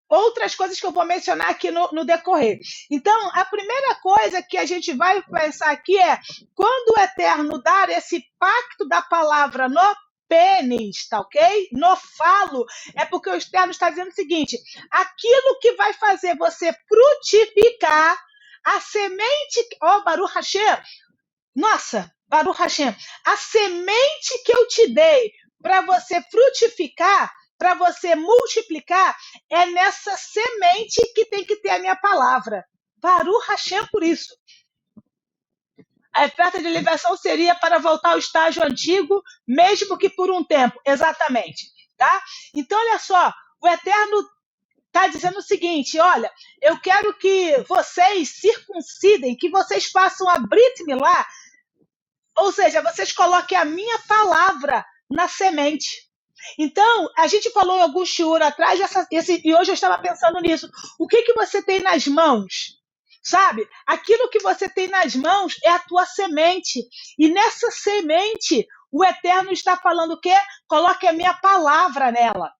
outras coisas que eu vou mencionar aqui no decorrer. Então, a primeira coisa que a gente vai pensar aqui é, quando o Eterno dar esse pacto da palavra no pênis, tá ok? No falo, é porque o Eterno está dizendo o seguinte, aquilo que vai fazer você frutificar, a semente, Baruch Hashem, nossa, Baruch Hashem, a semente que eu te dei para você frutificar, para você multiplicar, é nessa semente que tem que ter a minha palavra. Baruch Hashem por isso. A oferta de libertação seria para voltar ao estágio antigo, mesmo que por um tempo. Exatamente. Tá? Então, olha só, o Eterno está dizendo o seguinte, olha, eu quero que vocês circuncidem, que vocês façam a Brit Milá, ou seja, vocês coloquem a minha palavra na semente. Então, a gente falou em algum shiur atrás, e hoje eu estava pensando nisso. O que você tem nas mãos? Sabe? Aquilo que você tem nas mãos é a tua semente. E nessa semente, o Eterno está falando o quê? Coloque a minha palavra nela.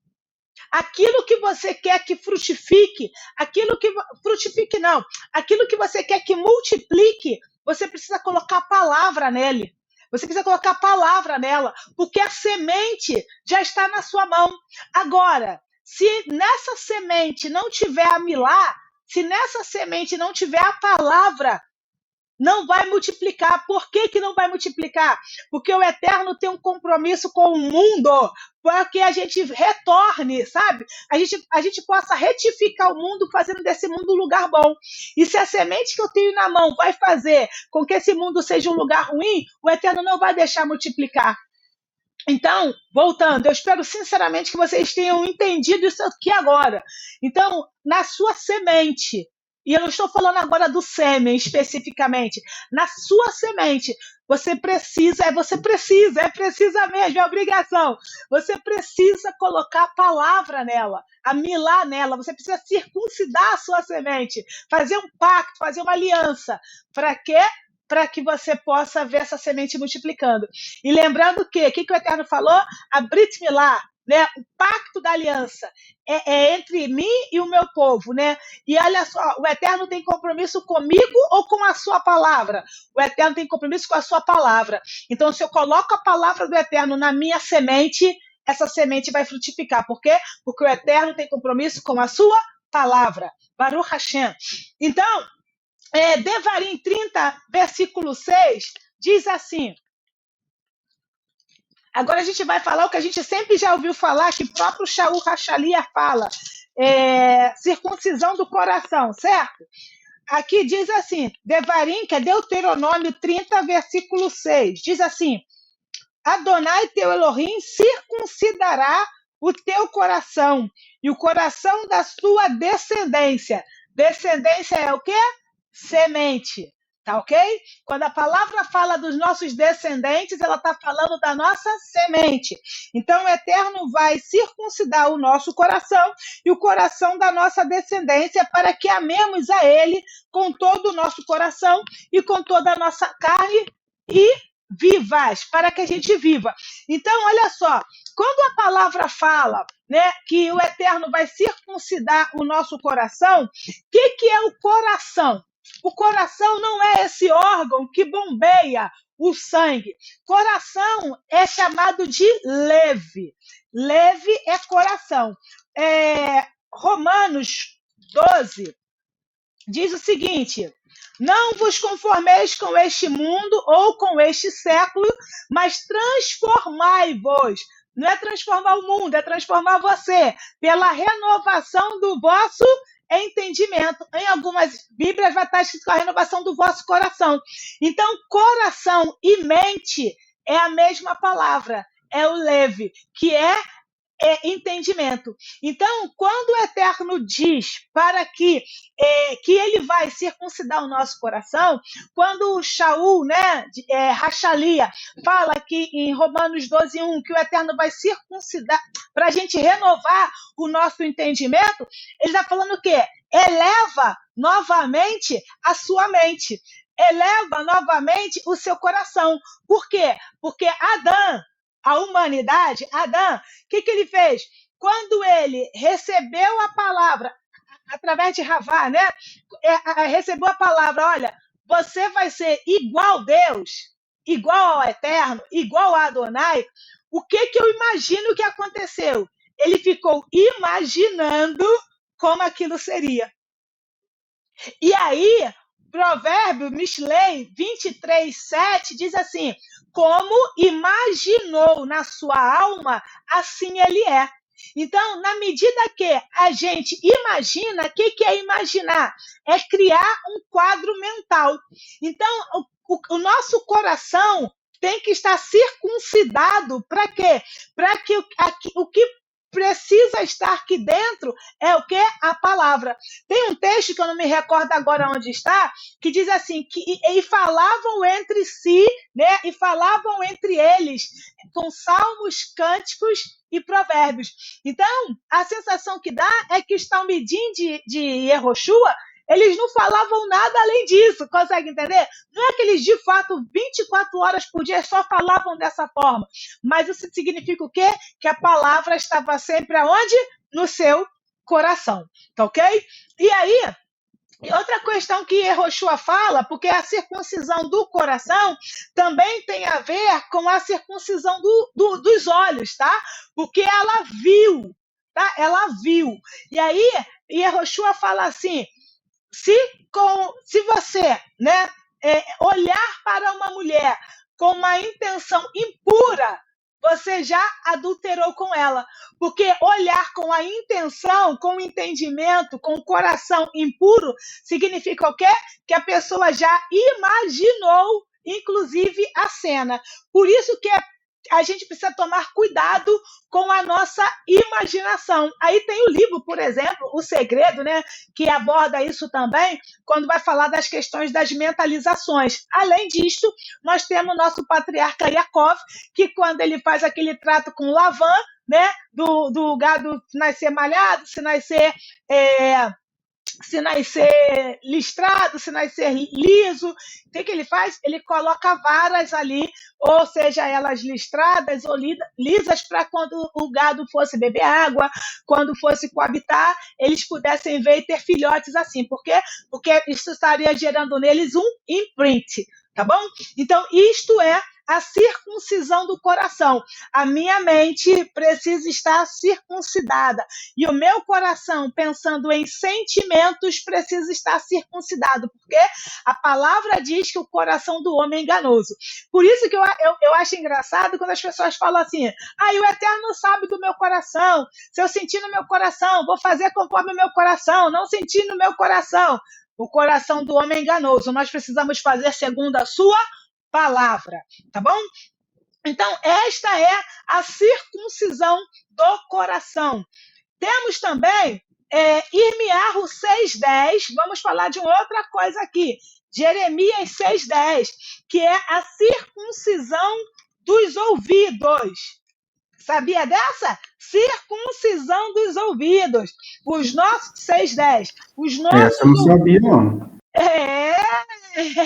Aquilo que você quer que frutifique, aquilo que você quer que multiplique, você precisa colocar a palavra nele. Você precisa colocar a palavra nela, porque a semente já está na sua mão. Agora, se nessa semente não tiver a milá, se nessa semente não tiver a palavra, não vai multiplicar. Por que não vai multiplicar? Porque o Eterno tem um compromisso com o mundo, para que a gente retorne, sabe? A gente possa retificar o mundo, fazendo desse mundo um lugar bom. E se a semente que eu tenho na mão vai fazer com que esse mundo seja um lugar ruim, o Eterno não vai deixar multiplicar. Então, voltando, eu espero sinceramente que vocês tenham entendido isso aqui agora. Então, na sua semente, E eu não estou falando agora do sêmen especificamente, na sua semente. Você precisa mesmo, é obrigação. Você precisa colocar a palavra nela, a milá nela. Você precisa circuncidar a sua semente, fazer um pacto, fazer uma aliança. Para quê? Para que você possa ver essa semente multiplicando. E lembrando que, o que o Eterno falou? A Brit Milá, né? O pacto da aliança é entre mim e o meu povo, né? E olha só, o Eterno tem compromisso comigo ou com a sua palavra? O Eterno tem compromisso com a sua palavra. Então, se eu coloco a palavra do Eterno na minha semente, essa semente vai frutificar. Por quê? Porque o Eterno tem compromisso com a sua palavra. Baruch Hashem. Então, Devarim 30, versículo 6, diz assim. Agora a gente vai falar o que a gente sempre já ouviu falar, que o próprio Shaul Hachalia fala, circuncisão do coração, certo? Aqui diz assim, Devarim, que é Deuteronômio 30, versículo 6, diz assim, Adonai teu Elohim circuncidará o teu coração e o coração da sua descendência. Descendência é o quê? Semente. Tá ok? Quando a palavra fala dos nossos descendentes, ela está falando da nossa semente. Então, o Eterno vai circuncidar o nosso coração e o coração da nossa descendência para que amemos a Ele com todo o nosso coração e com toda a nossa carne e vivas, para que a gente viva. Então, olha só, quando a palavra fala, né, que o Eterno vai circuncidar o nosso coração, o que é o coração? O coração não é esse órgão que bombeia o sangue. Coração é chamado de leve. Leve é coração. Romanos 12 diz o seguinte: não vos conformeis com este mundo ou com este século, mas transformai-vos. Não é transformar o mundo, é transformar você pela renovação do vosso entendimento. Em algumas Bíblias vai estar escrito a renovação do vosso coração. Então, coração e mente é a mesma palavra, é o leve, que é entendimento. Então, quando o Eterno diz para que ele vai circuncidar o nosso coração, quando o Shaul, né, Hachalia, fala aqui em Romanos 12:1 que o Eterno vai circuncidar para a gente renovar o nosso entendimento, ele está falando o quê? Eleva novamente a sua mente. Eleva novamente o seu coração. Por quê? Porque Adão, a humanidade, Adão, o que ele fez? Quando ele recebeu a palavra, através de Havá, né? Recebeu a palavra, olha, você vai ser igual a Deus, igual ao Eterno, igual a Adonai. O que eu imagino que aconteceu? Ele ficou imaginando como aquilo seria. E aí, Provérbio, Mishlei 23:7 diz assim, como imaginou na sua alma, assim ele é. Então, na medida que a gente imagina, o que é imaginar? É criar um quadro mental. Então, o nosso coração tem que estar circuncidado para quê? Para que o que precisa estar aqui dentro é o que? A palavra. Tem um texto que eu não me recordo agora onde está, que diz assim, e falavam entre si, né? E falavam entre eles, com salmos, cânticos e provérbios. Então, a sensação que dá é que os talmidim de Yehoshua, eles não falavam nada além disso, consegue entender? Não é que eles, de fato, 24 horas por dia só falavam dessa forma, mas isso significa o quê? Que a palavra estava sempre aonde? No seu coração, tá ok? E aí, outra questão que Yehoshua fala, porque a circuncisão do coração também tem a ver com a circuncisão dos olhos, tá? Porque ela viu, tá? Ela viu. E aí, Yehoshua fala assim, se você, né, olhar para uma mulher com uma intenção impura, você já adulterou com ela. Porque olhar com a intenção, com o entendimento, com o coração impuro, significa o quê? Que a pessoa já imaginou, inclusive, a cena. Por isso que é a gente precisa tomar cuidado com a nossa imaginação. Aí tem o livro, por exemplo, O Segredo, né, que aborda isso também, quando vai falar das questões das mentalizações. Além disso, nós temos o nosso patriarca Yaakov, que quando ele faz aquele trato com Lavan, né, do gado nascer malhado, se nascer listrado, se nascer liso, o que ele faz? Ele coloca varas ali, ou seja, elas listradas ou lisas, para quando o gado fosse beber água, quando fosse coabitar, eles pudessem ver e ter filhotes assim. Por quê? Porque isso estaria gerando neles um imprint, tá bom? Então, isto é a circuncisão do coração. A minha mente precisa estar circuncidada. E o meu coração, pensando em sentimentos, precisa estar circuncidado. Porque a palavra diz que o coração do homem é enganoso. Por isso que eu acho engraçado quando as pessoas falam assim: o Eterno sabe do meu coração. Se eu sentir no meu coração, vou fazer conforme o meu coração. Não sentir no meu coração. O coração do homem é enganoso. Nós precisamos fazer segundo a sua palavra, tá bom? Então, esta é a circuncisão do coração. Temos também Irmiarro 6,10. Vamos falar de outra coisa aqui. Jeremias 6,10, que é a circuncisão dos ouvidos. Sabia dessa? Circuncisão dos ouvidos. Os nossos 6,10. Os nossos Essa eu não sabia, não.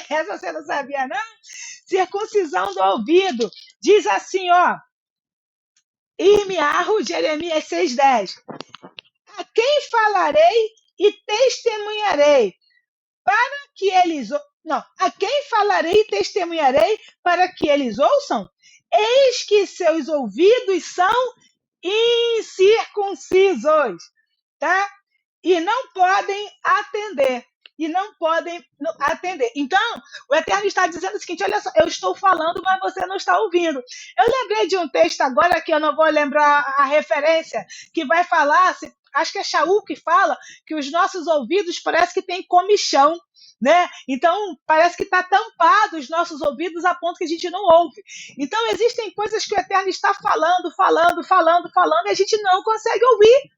Essa você não sabia, não? Circuncisão do ouvido. Diz assim, ó, Irmiarro, Jeremias 6,10. A quem falarei e testemunharei para que eles... Não, a quem falarei e testemunharei para que eles ouçam? Eis que seus ouvidos são incircuncisos, tá? E não podem atender. Então, o Eterno está dizendo o seguinte: olha só, eu estou falando, mas você não está ouvindo. Eu lembrei de um texto agora, que eu não vou lembrar a referência, que vai falar, acho que é Shaul que fala, que os nossos ouvidos parece que tem comichão, né? Então, parece que está tampado os nossos ouvidos a ponto que a gente não ouve. Então, existem coisas que o Eterno está falando, e a gente não consegue ouvir.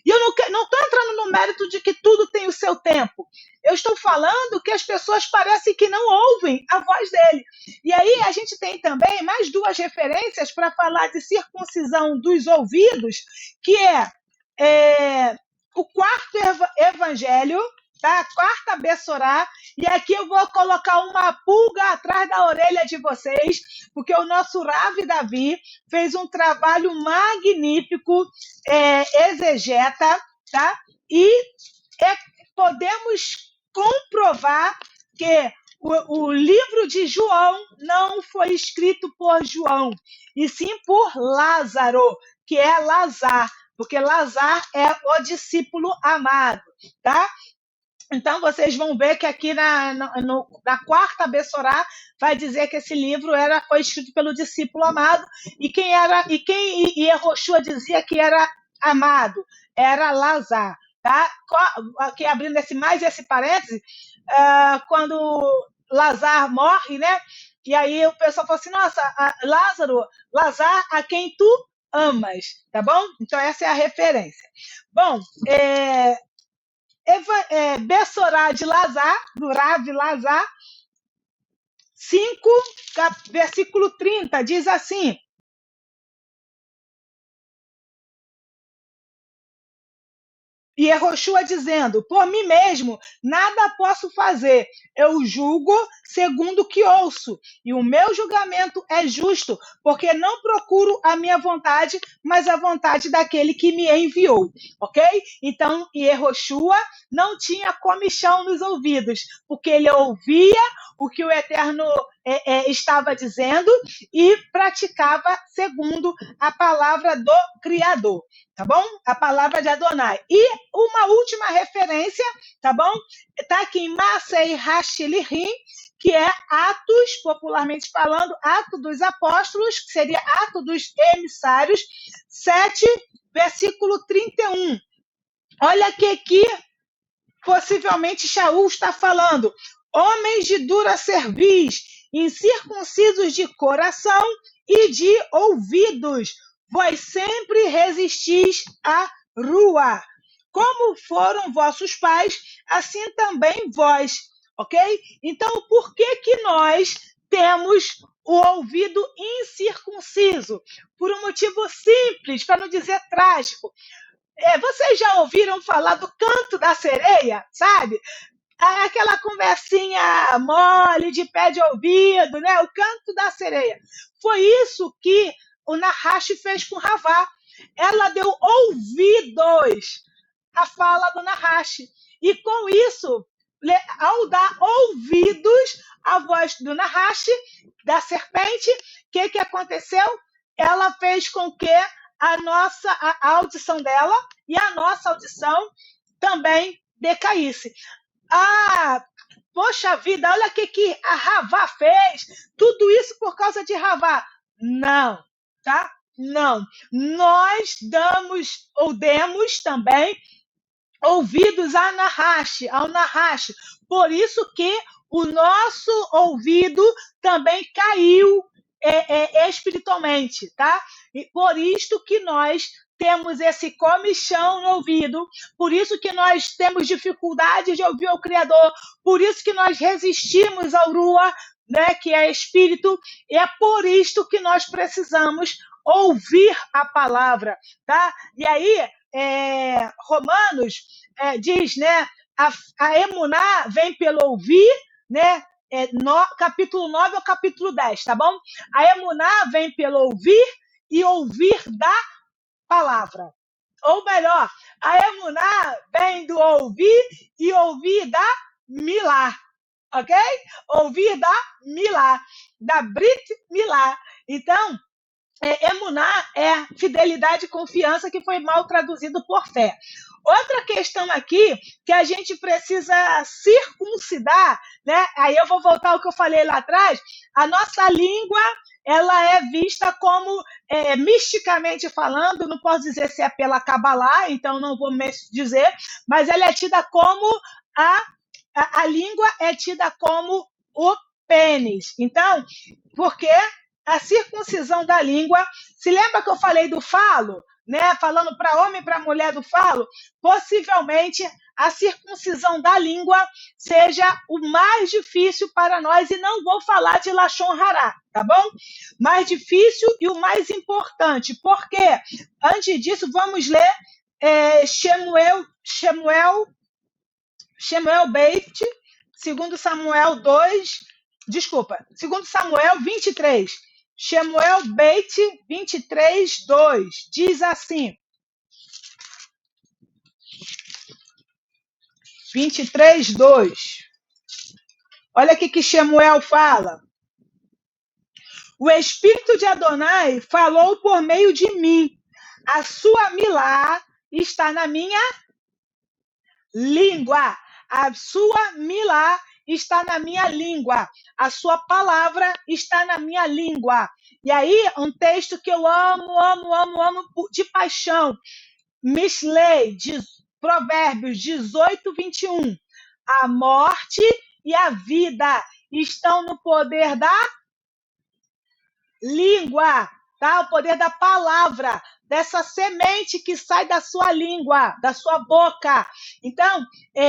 E eu não estou entrando no mérito de que tudo tem o seu tempo. Eu estou falando que as pessoas parecem que não ouvem a voz dele. E aí a gente tem também mais duas referências para falar de circuncisão dos ouvidos, que é o quarto evangelho, tá? A quarta Bessorá, e aqui eu vou colocar uma pulga atrás da orelha de vocês, porque o nosso Rav Davi fez um trabalho magnífico, exegeta, tá? E podemos comprovar que o livro de João não foi escrito por João, e sim por Lázaro, que é Lazar, porque Lazar é o discípulo amado, tá? Então, vocês vão ver que aqui na quarta Bessorá vai dizer que esse livro foi escrito pelo discípulo amado, e quem Yehoshua dizia que era amado era Lazar. Tá? Aqui abrindo mais esse parêntese, quando Lazar morre, né? E aí o pessoal fala assim: nossa, Lazar, a quem tu amas, tá bom? Então essa é a referência. Bom, Bessorá de Lazar, do Rav Lazar, 5, versículo 30, diz assim: e Yehoshua dizendo: por mim mesmo nada posso fazer, eu julgo segundo o que ouço, e o meu julgamento é justo, porque não procuro a minha vontade, mas a vontade daquele que me enviou, ok? Então, Yehoshua não tinha comichão nos ouvidos, porque ele ouvia o que o Eterno estava dizendo e praticava segundo a palavra do Criador, tá bom? A palavra de Adonai. E uma última referência, tá bom? Está aqui em Masei Hashilirim, que é Atos, popularmente falando, Ato dos Apóstolos, que seria Ato dos Emissários, 7, versículo 31. Olha que possivelmente Shaul está falando: homens de dura cerviz, incircuncisos de coração e de ouvidos, vós sempre resistis à rua. Como foram vossos pais, assim também vós, ok? Então, por que nós temos o ouvido incircunciso? Por um motivo simples, para não dizer trágico. Vocês já ouviram falar do canto da sereia, sabe? Aquela conversinha mole, de pé de ouvido, né? O canto da sereia. Foi isso que o Nahash fez com Ravá. Ela deu ouvidos à fala do Nahash. E com isso, ao dar ouvidos à voz do Nahash, da serpente, o que aconteceu? Ela fez com que a audição dela e a nossa audição também decaísse. Poxa vida, olha o que a Ravá fez. Tudo isso por causa de Ravá. Não, tá? Não. Nós demos também ouvidos ao Nahash. Por isso que o nosso ouvido também caiu espiritualmente, tá? E por isto que nós temos esse comichão no ouvido, por isso que nós temos dificuldade de ouvir o Criador, por isso que nós resistimos ao Rua, né, que é espírito, e é por isto que nós precisamos ouvir a palavra, tá? E aí, Romanos diz, né, a emuná vem pelo ouvir, né, capítulo 9 ao capítulo 10, tá bom? A emuná vem pelo ouvir e ouvir da palavra. Ou melhor, a emuná vem do ouvir e ouvir da milá, ok? Ouvir da milá, da Brit Milá. Então, emuná é fidelidade e confiança, que foi mal traduzido por fé. Outra questão aqui que a gente precisa circuncidar, né? Aí eu vou voltar ao que eu falei lá atrás. A nossa língua, ela é vista como, misticamente falando, não posso dizer se é pela Kabbalah, então não vou dizer, mas ela é tida como a língua é tida como o pênis. Então, porque a circuncisão da língua, se lembra que eu falei do falo, né? Falando para homem e para mulher do falo, possivelmente a circuncisão da língua seja o mais difícil para nós, e não vou falar de Lashon Hará, tá bom? Mais difícil e o mais importante. Por quê? Antes disso, vamos ler Shemuel Beit, 2 Samuel 23. Shemuel Beit 23, 2. Diz assim. 23, 2. Olha o que Shemuel fala. O Espírito de Adonai falou por meio de mim. A sua milá está na minha língua. A sua milá está na minha língua. A sua palavra está na minha língua. E aí, um texto que eu amo de paixão. Mishlei, Provérbios 18, 21. A morte e a vida estão no poder da língua, tá? O poder da palavra, dessa semente que sai da sua língua, da sua boca. Então,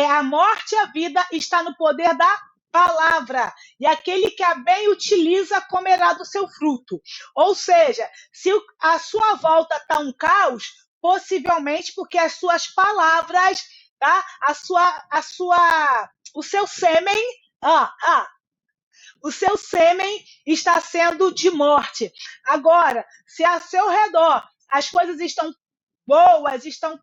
a morte e a vida está no poder da palavra. E aquele que a bem utiliza comerá do seu fruto. Ou seja, se a sua volta está um caos, possivelmente porque as suas palavras, tá? O seu sêmen, o seu sêmen está sendo de morte. Agora, se a seu redor as coisas estão boas, estão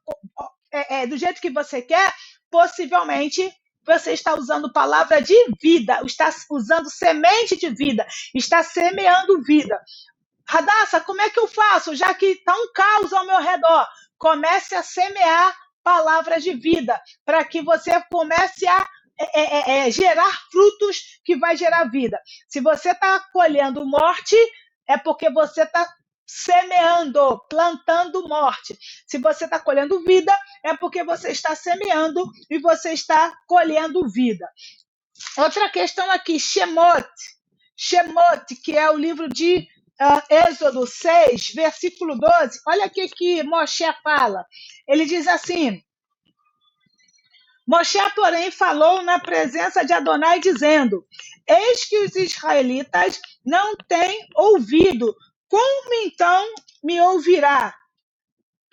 do jeito que você quer, possivelmente você está usando palavra de vida, está usando semente de vida, está semeando vida. Radassa, como é que eu faço? Já que está um caos ao meu redor, comece a semear palavras de vida, para que você comece a gerar frutos que vai gerar vida. Se você está colhendo morte, é porque você está semeando, plantando morte. Se você está colhendo vida, é porque você está semeando e você está colhendo vida. Outra questão aqui, Shemot. Shemot, que é o livro de Êxodo 6, versículo 12, olha o que Moshe fala. Ele diz assim: Moshe, porém, falou na presença de Adonai, dizendo: Eis que os israelitas não têm ouvido, como então me ouvirá?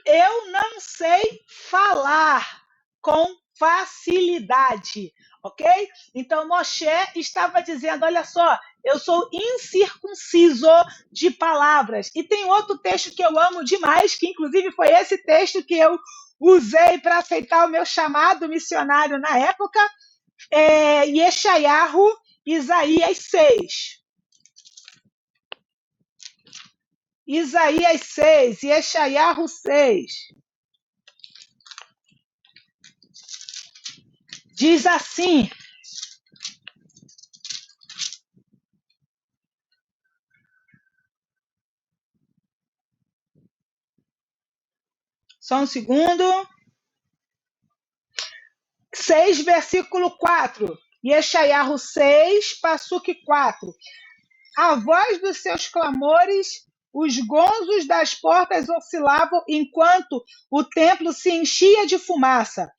Eu não sei falar com facilidade, ok? Então Moshe estava dizendo: olha só, eu sou incircunciso de palavras. E tem outro texto que eu amo demais, que inclusive foi esse texto que eu usei para aceitar o meu chamado missionário na época, Yeshayahu, Isaías 6. Isaías 6, Yeshayahu 6. Diz assim: só um segundo. 6, versículo 4. Yeshayahu 6, Passuque 4. A voz dos seus clamores, os gonzos das portas oscilavam enquanto o templo se enchia de fumaça.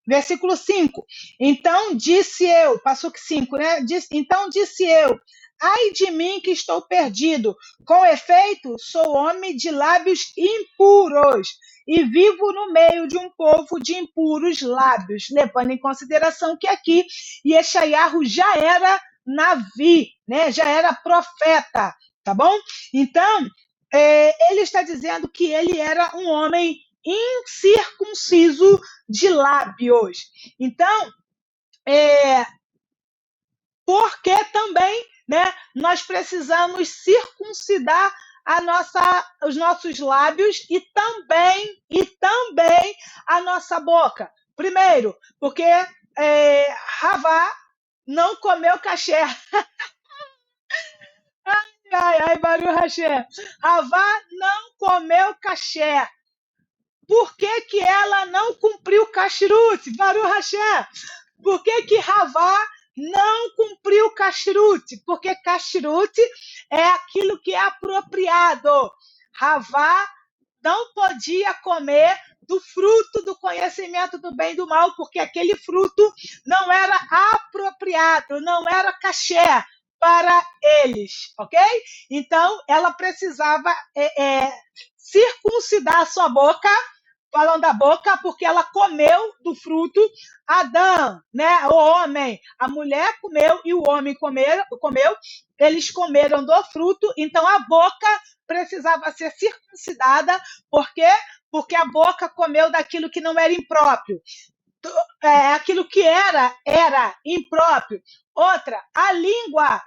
Versículo 5. Então disse eu, Passuque 5, né? Então disse eu: ai de mim que estou perdido. Com efeito, sou homem de lábios impuros e vivo no meio de um povo de impuros lábios, levando em consideração que aqui Yeshayahu já era Navi, né? Já era profeta, tá bom? Então, ele está dizendo que ele era um homem incircunciso de lábios. Então, porque também, né, nós precisamos circuncidar os nossos lábios e também a nossa boca. Primeiro, porque Ravá não comeu caché. Ai, Baruch Hashem. Ravá não comeu caché. Por que ela não cumpriu o kashrut? Baruch Hashem. Por que Ravá não cumpriu o kashrut? Porque kashrut é aquilo que é apropriado. Ravá não podia comer do fruto do conhecimento do bem e do mal, porque aquele fruto não era apropriado, não era caché para eles, ok? Então, ela precisava circuncidar a sua boca, falando da boca, porque ela comeu do fruto. Adão, né, o homem, a mulher comeu e o homem comeu, eles comeram do fruto, então a boca precisava ser circuncidada. Por quê? Porque a boca comeu daquilo que não era impróprio. Aquilo que era impróprio. Outra, a língua,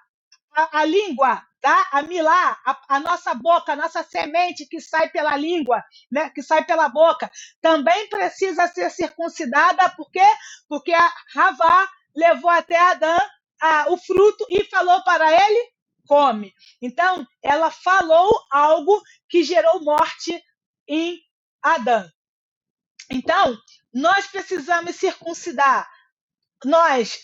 tá? A milá, a nossa boca, a nossa semente que sai pela língua, né? Que sai pela boca, também precisa ser circuncidada. Por quê? Porque a Ravá levou até Adão o fruto e falou para ele: come. Então, ela falou algo que gerou morte em Adão. Então, nós precisamos circuncidar. Nós,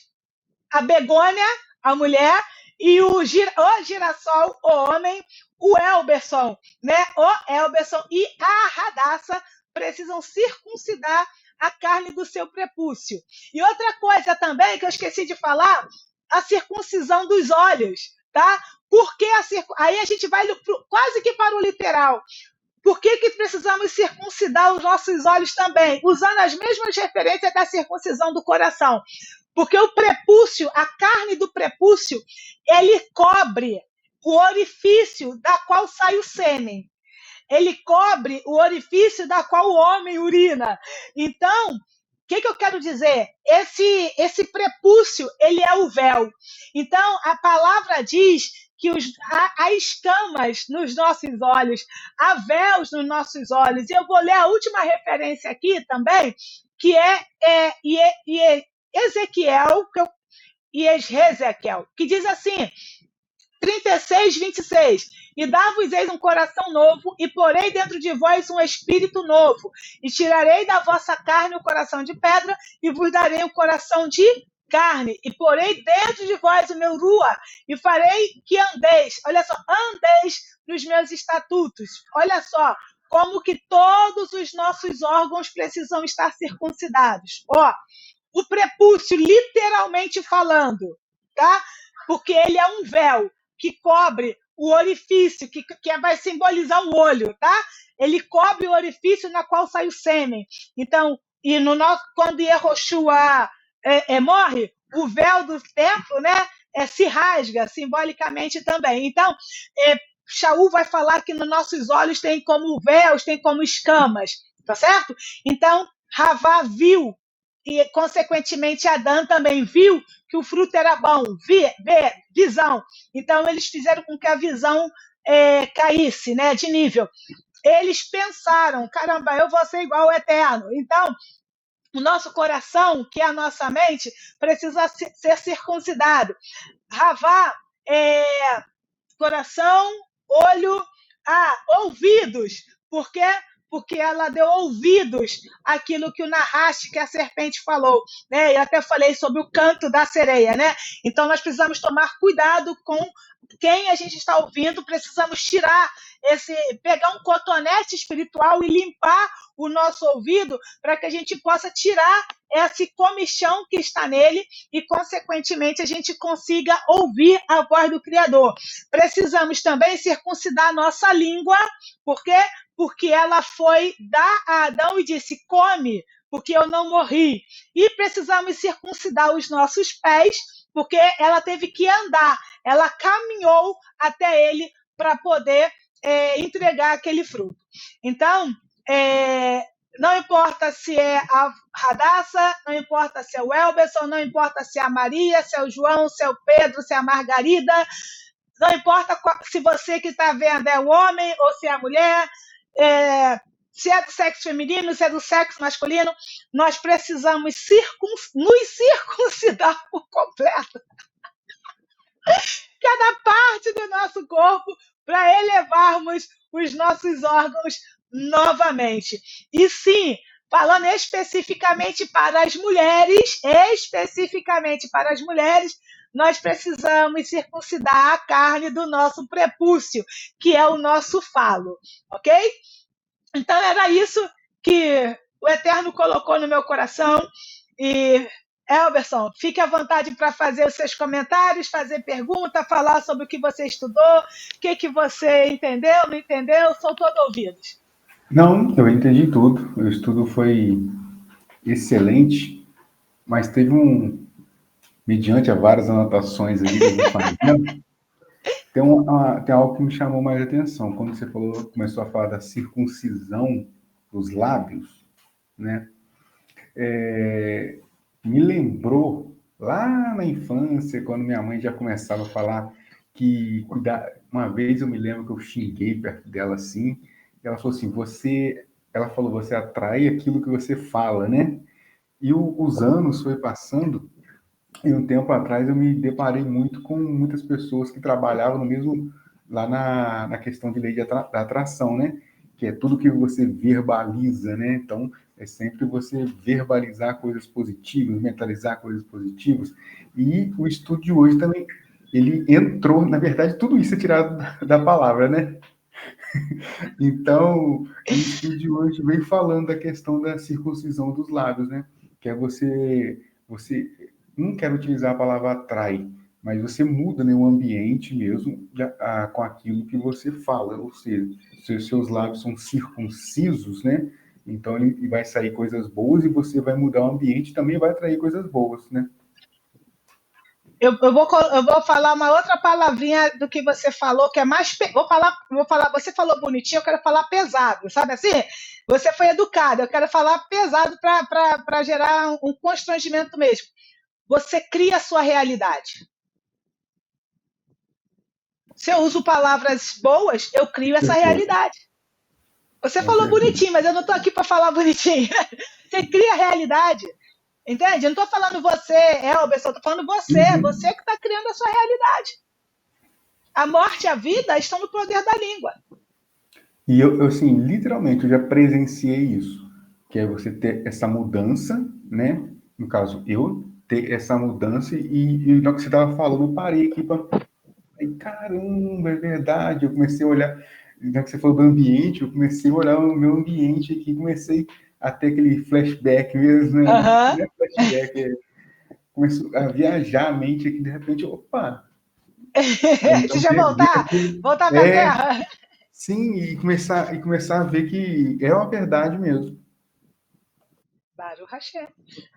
a begônia, a mulher, e o girassol, o homem, o Elberson, né? O Elberson e a Radassa precisam circuncidar a carne do seu prepúcio. E outra coisa também que eu esqueci de falar, a circuncisão dos olhos, tá? Porque aí a gente vai quase que para o literal. Por que precisamos circuncidar os nossos olhos também? Usando as mesmas referências da circuncisão do coração. Porque o prepúcio, a carne do prepúcio, ele cobre o orifício da qual sai o sêmen. Ele cobre o orifício da qual o homem urina. Então, o que eu quero dizer? Esse prepúcio, ele é o véu. Então, a palavra diz que há escamas nos nossos olhos, há véus nos nossos olhos. E eu vou ler a última referência aqui também, que é Ezequiel, e Ezequiel, que diz assim, 36, 26, e dar-vos-eis um coração novo, e porei dentro de vós um espírito novo, e tirarei da vossa carne o coração de pedra, e vos darei um coração de carne, e porei dentro de vós o meu rua, e farei que andeis, olha só, andeis nos meus estatutos. Olha só, como que todos os nossos órgãos precisam estar circuncidados. Ó, o prepúcio, literalmente falando, tá? Porque ele é um véu que cobre o orifício, que vai simbolizar o olho, tá? Ele cobre o orifício na qual sai o sêmen. Então, e no nosso, quando Yehoshua morre, o véu do templo, né, se rasga simbolicamente também. Então, Shaul vai falar que nos nossos olhos tem como véus, tem como escamas, tá certo? Então, Ravá viu, e consequentemente Adão também viu que o fruto era bom, visão. Então, eles fizeram com que a visão caísse, né, de nível. Eles pensaram, caramba, eu vou ser igual ao Eterno. Então, o nosso coração, que é a nossa mente, precisa ser circuncidado. Ravá, coração, olho, ouvidos. Por quê? Porque ela deu ouvidos àquilo que o Nahash, que a serpente falou, né? Eu até falei sobre o canto da sereia, né? Então nós precisamos tomar cuidado com quem a gente está ouvindo, precisamos pegar um cotonete espiritual e limpar o nosso ouvido para que a gente possa tirar esse comichão que está nele e, consequentemente, a gente consiga ouvir a voz do Criador. Precisamos também circuncidar a nossa língua, por quê? Porque ela foi dar a Adão e disse, come, porque eu não morri. E precisamos circuncidar os nossos pés, porque ela teve que andar, ela caminhou até ele para poder entregar aquele fruto. Então, não importa se é a Radassa, não importa se é o Elberson, não importa se é a Maria, se é o João, se é o Pedro, se é a Margarida, não importa se você que está vendo é o homem ou se é a mulher, se é do sexo feminino, se é do sexo masculino, nós precisamos nos circuncidar por completo. Cada parte do nosso corpo para elevarmos os nossos órgãos novamente. E sim, falando especificamente para as mulheres, nós precisamos circuncidar a carne do nosso prepúcio, que é o nosso falo, ok? Então era isso que o Eterno colocou no meu coração e Elberson, fique à vontade para fazer os seus comentários, fazer pergunta, falar sobre o que você estudou, o que você entendeu, não entendeu, sou todo ouvidos. Não, eu entendi tudo. O estudo foi excelente, mas teve mediante a várias anotações ali que eu vou fazendo, tem algo que me chamou mais atenção. Quando você começou a falar da circuncisão dos lábios, né? Me lembrou lá na infância, quando minha mãe já começava a falar que uma vez eu me lembro que eu xinguei perto dela assim, e ela falou assim, você atrai aquilo que você fala, né? E os anos foi passando, e um tempo atrás eu me deparei muito com muitas pessoas que trabalhavam no mesmo, lá na questão de lei da atração, né? Que é tudo que você verbaliza, né? Então, é sempre você verbalizar coisas positivas, mentalizar coisas positivas. E o estudo de hoje também, ele entrou, na verdade, tudo isso é tirado da palavra, né? Então, o estudo de hoje vem falando da questão da circuncisão dos lábios, né? Que é você não quero utilizar a palavra atrai, mas você muda, né, o ambiente mesmo com aquilo que você fala, ou seja, seus lábios são circuncisos, né? Então ele vai sair coisas boas e você vai mudar o ambiente e também vai atrair coisas boas, né? Eu vou falar uma outra palavrinha do que você falou, que é mais. Vou falar, você falou bonitinho, eu quero falar pesado, sabe assim? Você foi educado, eu quero falar pesado para gerar um constrangimento mesmo. Você cria a sua realidade. Se eu uso palavras boas, eu crio essa realidade. Você falou bonitinho, mas eu não estou aqui para falar bonitinho. Você cria a realidade. Entende? Eu não estou falando você, Elberson, eu estou falando você. Você que está criando a sua realidade. A morte e a vida estão no poder da língua. E eu assim, literalmente, eu já presenciei isso. Que é você ter essa mudança, né? No caso, eu ter essa mudança e na hora que você estava falando, eu parei aqui para... Caramba, é verdade, eu comecei a olhar, já que você falou do ambiente, eu comecei a olhar o meu ambiente aqui, comecei a ter aquele flashback mesmo, né? Aham. Não é flashback, começou a viajar a mente aqui, de repente, opa, então Deixa eu ver voltar. aquilo, Voltar para a Terra. sim, e começar a ver que é uma verdade mesmo. Baruch Hashem.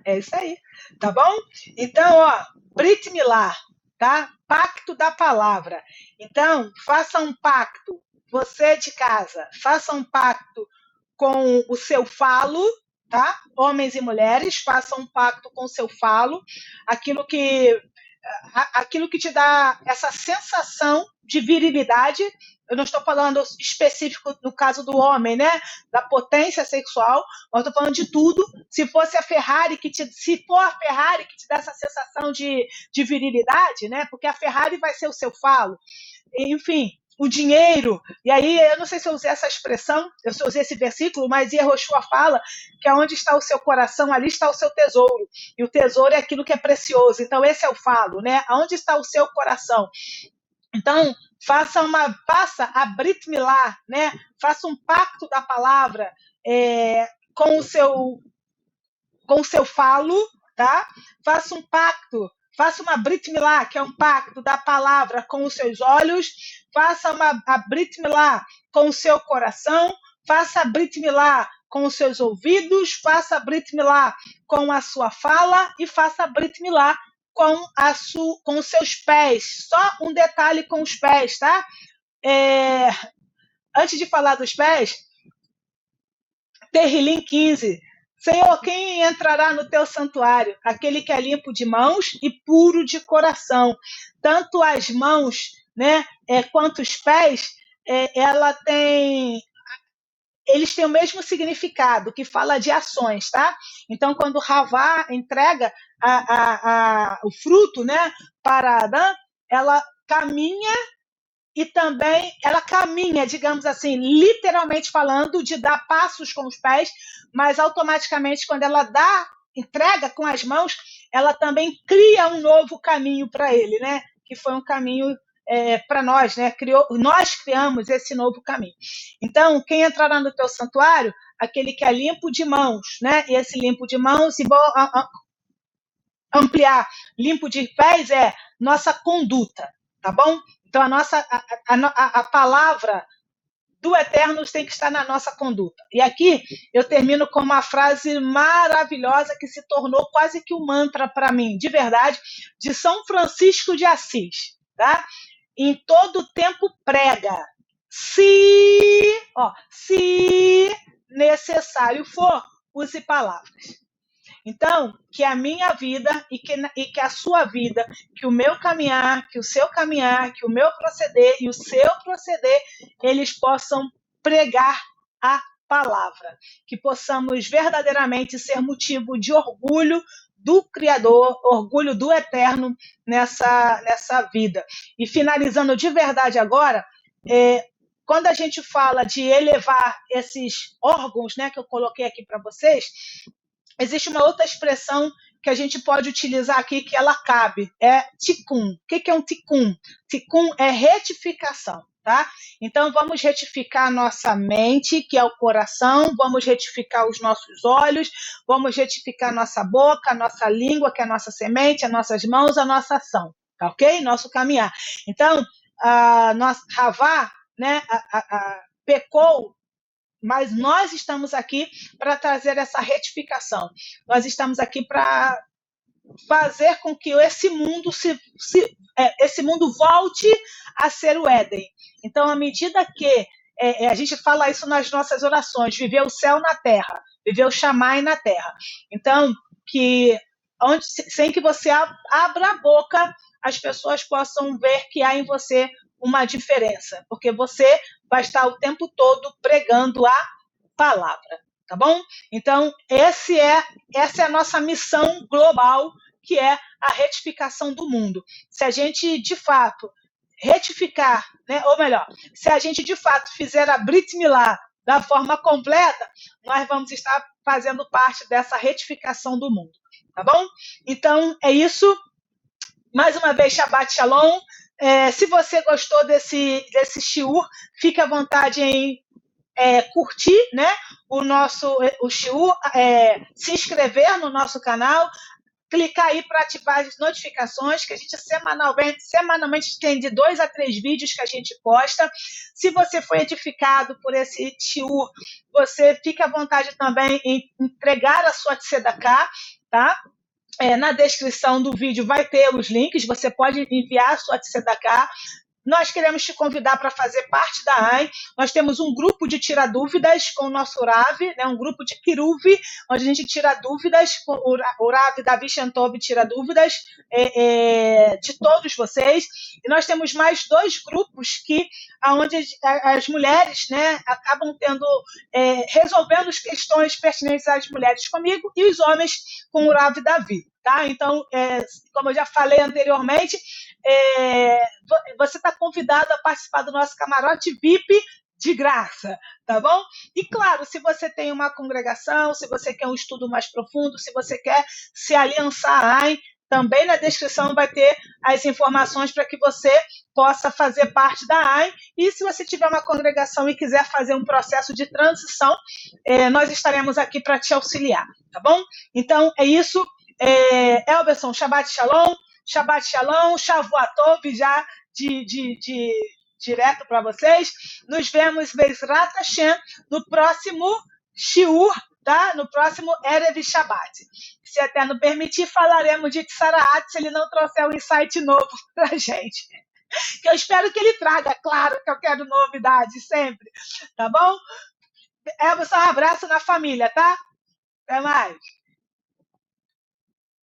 É isso aí. Tá bom? Então, ó, Brit Milá, tá? Pacto da palavra. Então, faça um pacto. Você de casa, faça um pacto com o seu falo, tá? Homens e mulheres, façam um pacto com o seu falo. Aquilo que aquilo que te dá essa sensação de virilidade. Eu não estou falando específico no caso do homem, né? Da potência sexual, mas estou falando de tudo. Se fosse a Ferrari se for a Ferrari que te dá essa sensação de virilidade, né? Porque a Ferrari vai ser o seu falo. Enfim, o dinheiro. E aí, eu não sei se eu usei essa expressão, eu usei esse versículo, mas Yehoshua fala que aonde está o seu coração, ali está o seu tesouro. E o tesouro é aquilo que é precioso. Então, esse é o falo, né? Aonde está o seu coração? Então, faça a Brit Milá, né? Faça um pacto da palavra com o seu falo, tá? Faça um pacto, faça uma Brit Milá, que é um pacto da palavra com os seus olhos, faça a Brit Milá com o seu coração, faça a Brit Milá com os seus ouvidos, faça a Brit Milá com a sua fala e faça a Brit Milá com os seus pés. Só um detalhe com os pés, tá? Antes de falar dos pés, Terrilim 15. Senhor, quem entrará no teu santuário? Aquele que é limpo de mãos e puro de coração. Tanto as mãos, né, quanto os pés, eles têm o mesmo significado, que fala de ações, tá? Então, quando Ravá entrega o fruto, né, para Adão, ela caminha e também ela caminha, digamos assim, literalmente falando, de dar passos com os pés, mas automaticamente, quando ela entrega com as mãos, ela também cria um novo caminho para ele, né? Que foi um caminho para nós, né? Nós criamos esse novo caminho. Então, quem entrará no teu santuário? Aquele que é limpo de mãos, né? E esse limpo de mãos, e vou ampliar, limpo de pés é nossa conduta, tá bom? Então, a palavra do Eterno tem que estar na nossa conduta. E aqui eu termino com uma frase maravilhosa que se tornou quase que um mantra para mim, de verdade, de São Francisco de Assis. Tá? Em todo tempo prega, se necessário for, use palavras. Então, que a minha vida e que a sua vida, que o meu caminhar, que o seu caminhar, que o meu proceder e o seu proceder, eles possam pregar a palavra. Que possamos verdadeiramente ser motivo de orgulho do Criador, orgulho do Eterno nessa vida. E finalizando de verdade agora, quando a gente fala de elevar esses órgãos, né, que eu coloquei aqui para vocês, existe uma outra expressão que a gente pode utilizar aqui que ela cabe, é tikkun. O que é um tikkun? Tikkun é retificação, tá? Então vamos retificar a nossa mente, que é o coração, vamos retificar os nossos olhos, vamos retificar a nossa boca, a nossa língua, que é a nossa semente, as nossas mãos, a nossa ação, tá ok? Nosso caminhar. Então, Ravá, né, pecou, mas nós estamos aqui para trazer essa retificação. Nós estamos aqui para fazer com que esse mundo esse mundo volte a ser o Éden. Então, à medida que a gente fala isso nas nossas orações, viver o céu na terra, viver o Shammai na terra. Então, sem que você abra a boca, as pessoas possam ver que há em você uma diferença, porque você vai estar o tempo todo pregando a palavra, tá bom? Então, essa é a nossa missão global, que é a retificação do mundo. Se a gente, de fato, retificar, né, ou melhor, se a gente, de fato, fizer a Brit Milá da forma completa, nós vamos estar fazendo parte dessa retificação do mundo. tá bom? Então, é isso. Mais uma vez, Shabbat Shalom. Se você gostou desse shiur, fique à vontade em curtir, né, o shiur, se inscrever no nosso canal, clicar aí para ativar as notificações, que a gente semanalmente tem de 2 a 3 vídeos que a gente posta. Se você foi edificado por esse shiur, você fica à vontade também em entregar a sua tzedakah, tá? Na descrição do vídeo vai ter os links, você pode enviar a sua tzedakah. Nós queremos te convidar para fazer parte da AIN. Nós temos um grupo de tira dúvidas com o nosso Rav, né, um grupo de Kiruv, onde a gente tira dúvidas, o Rav Davi Shantov tira dúvidas de todos vocês. E nós temos mais 2 grupos onde as mulheres, né, acabam resolvendo as questões pertinentes às mulheres comigo e os homens com o Rav Davi. Tá? Então, como eu já falei anteriormente, você está convidado a participar do nosso camarote VIP de graça, tá bom? E claro, se você tem uma congregação, se você quer um estudo mais profundo, se você quer se aliançar à AIN, também na descrição vai ter as informações para que você possa fazer parte da AIN. E se você tiver uma congregação e quiser fazer um processo de transição, nós estaremos aqui para te auxiliar, tá bom? Então, é isso. Elberson, Shabbat Shalom, Shavuot Tov, já direto para vocês. Nos vemos, Bezrat Hashem, no próximo shiur, tá? No próximo Erev Shabbat. Se até não permitir, falaremos de Tsaraat, se ele não trouxer um insight novo para a gente. Que eu espero que ele traga, claro que eu quero novidade sempre, tá bom? Elberson, um abraço na família, tá? Até mais.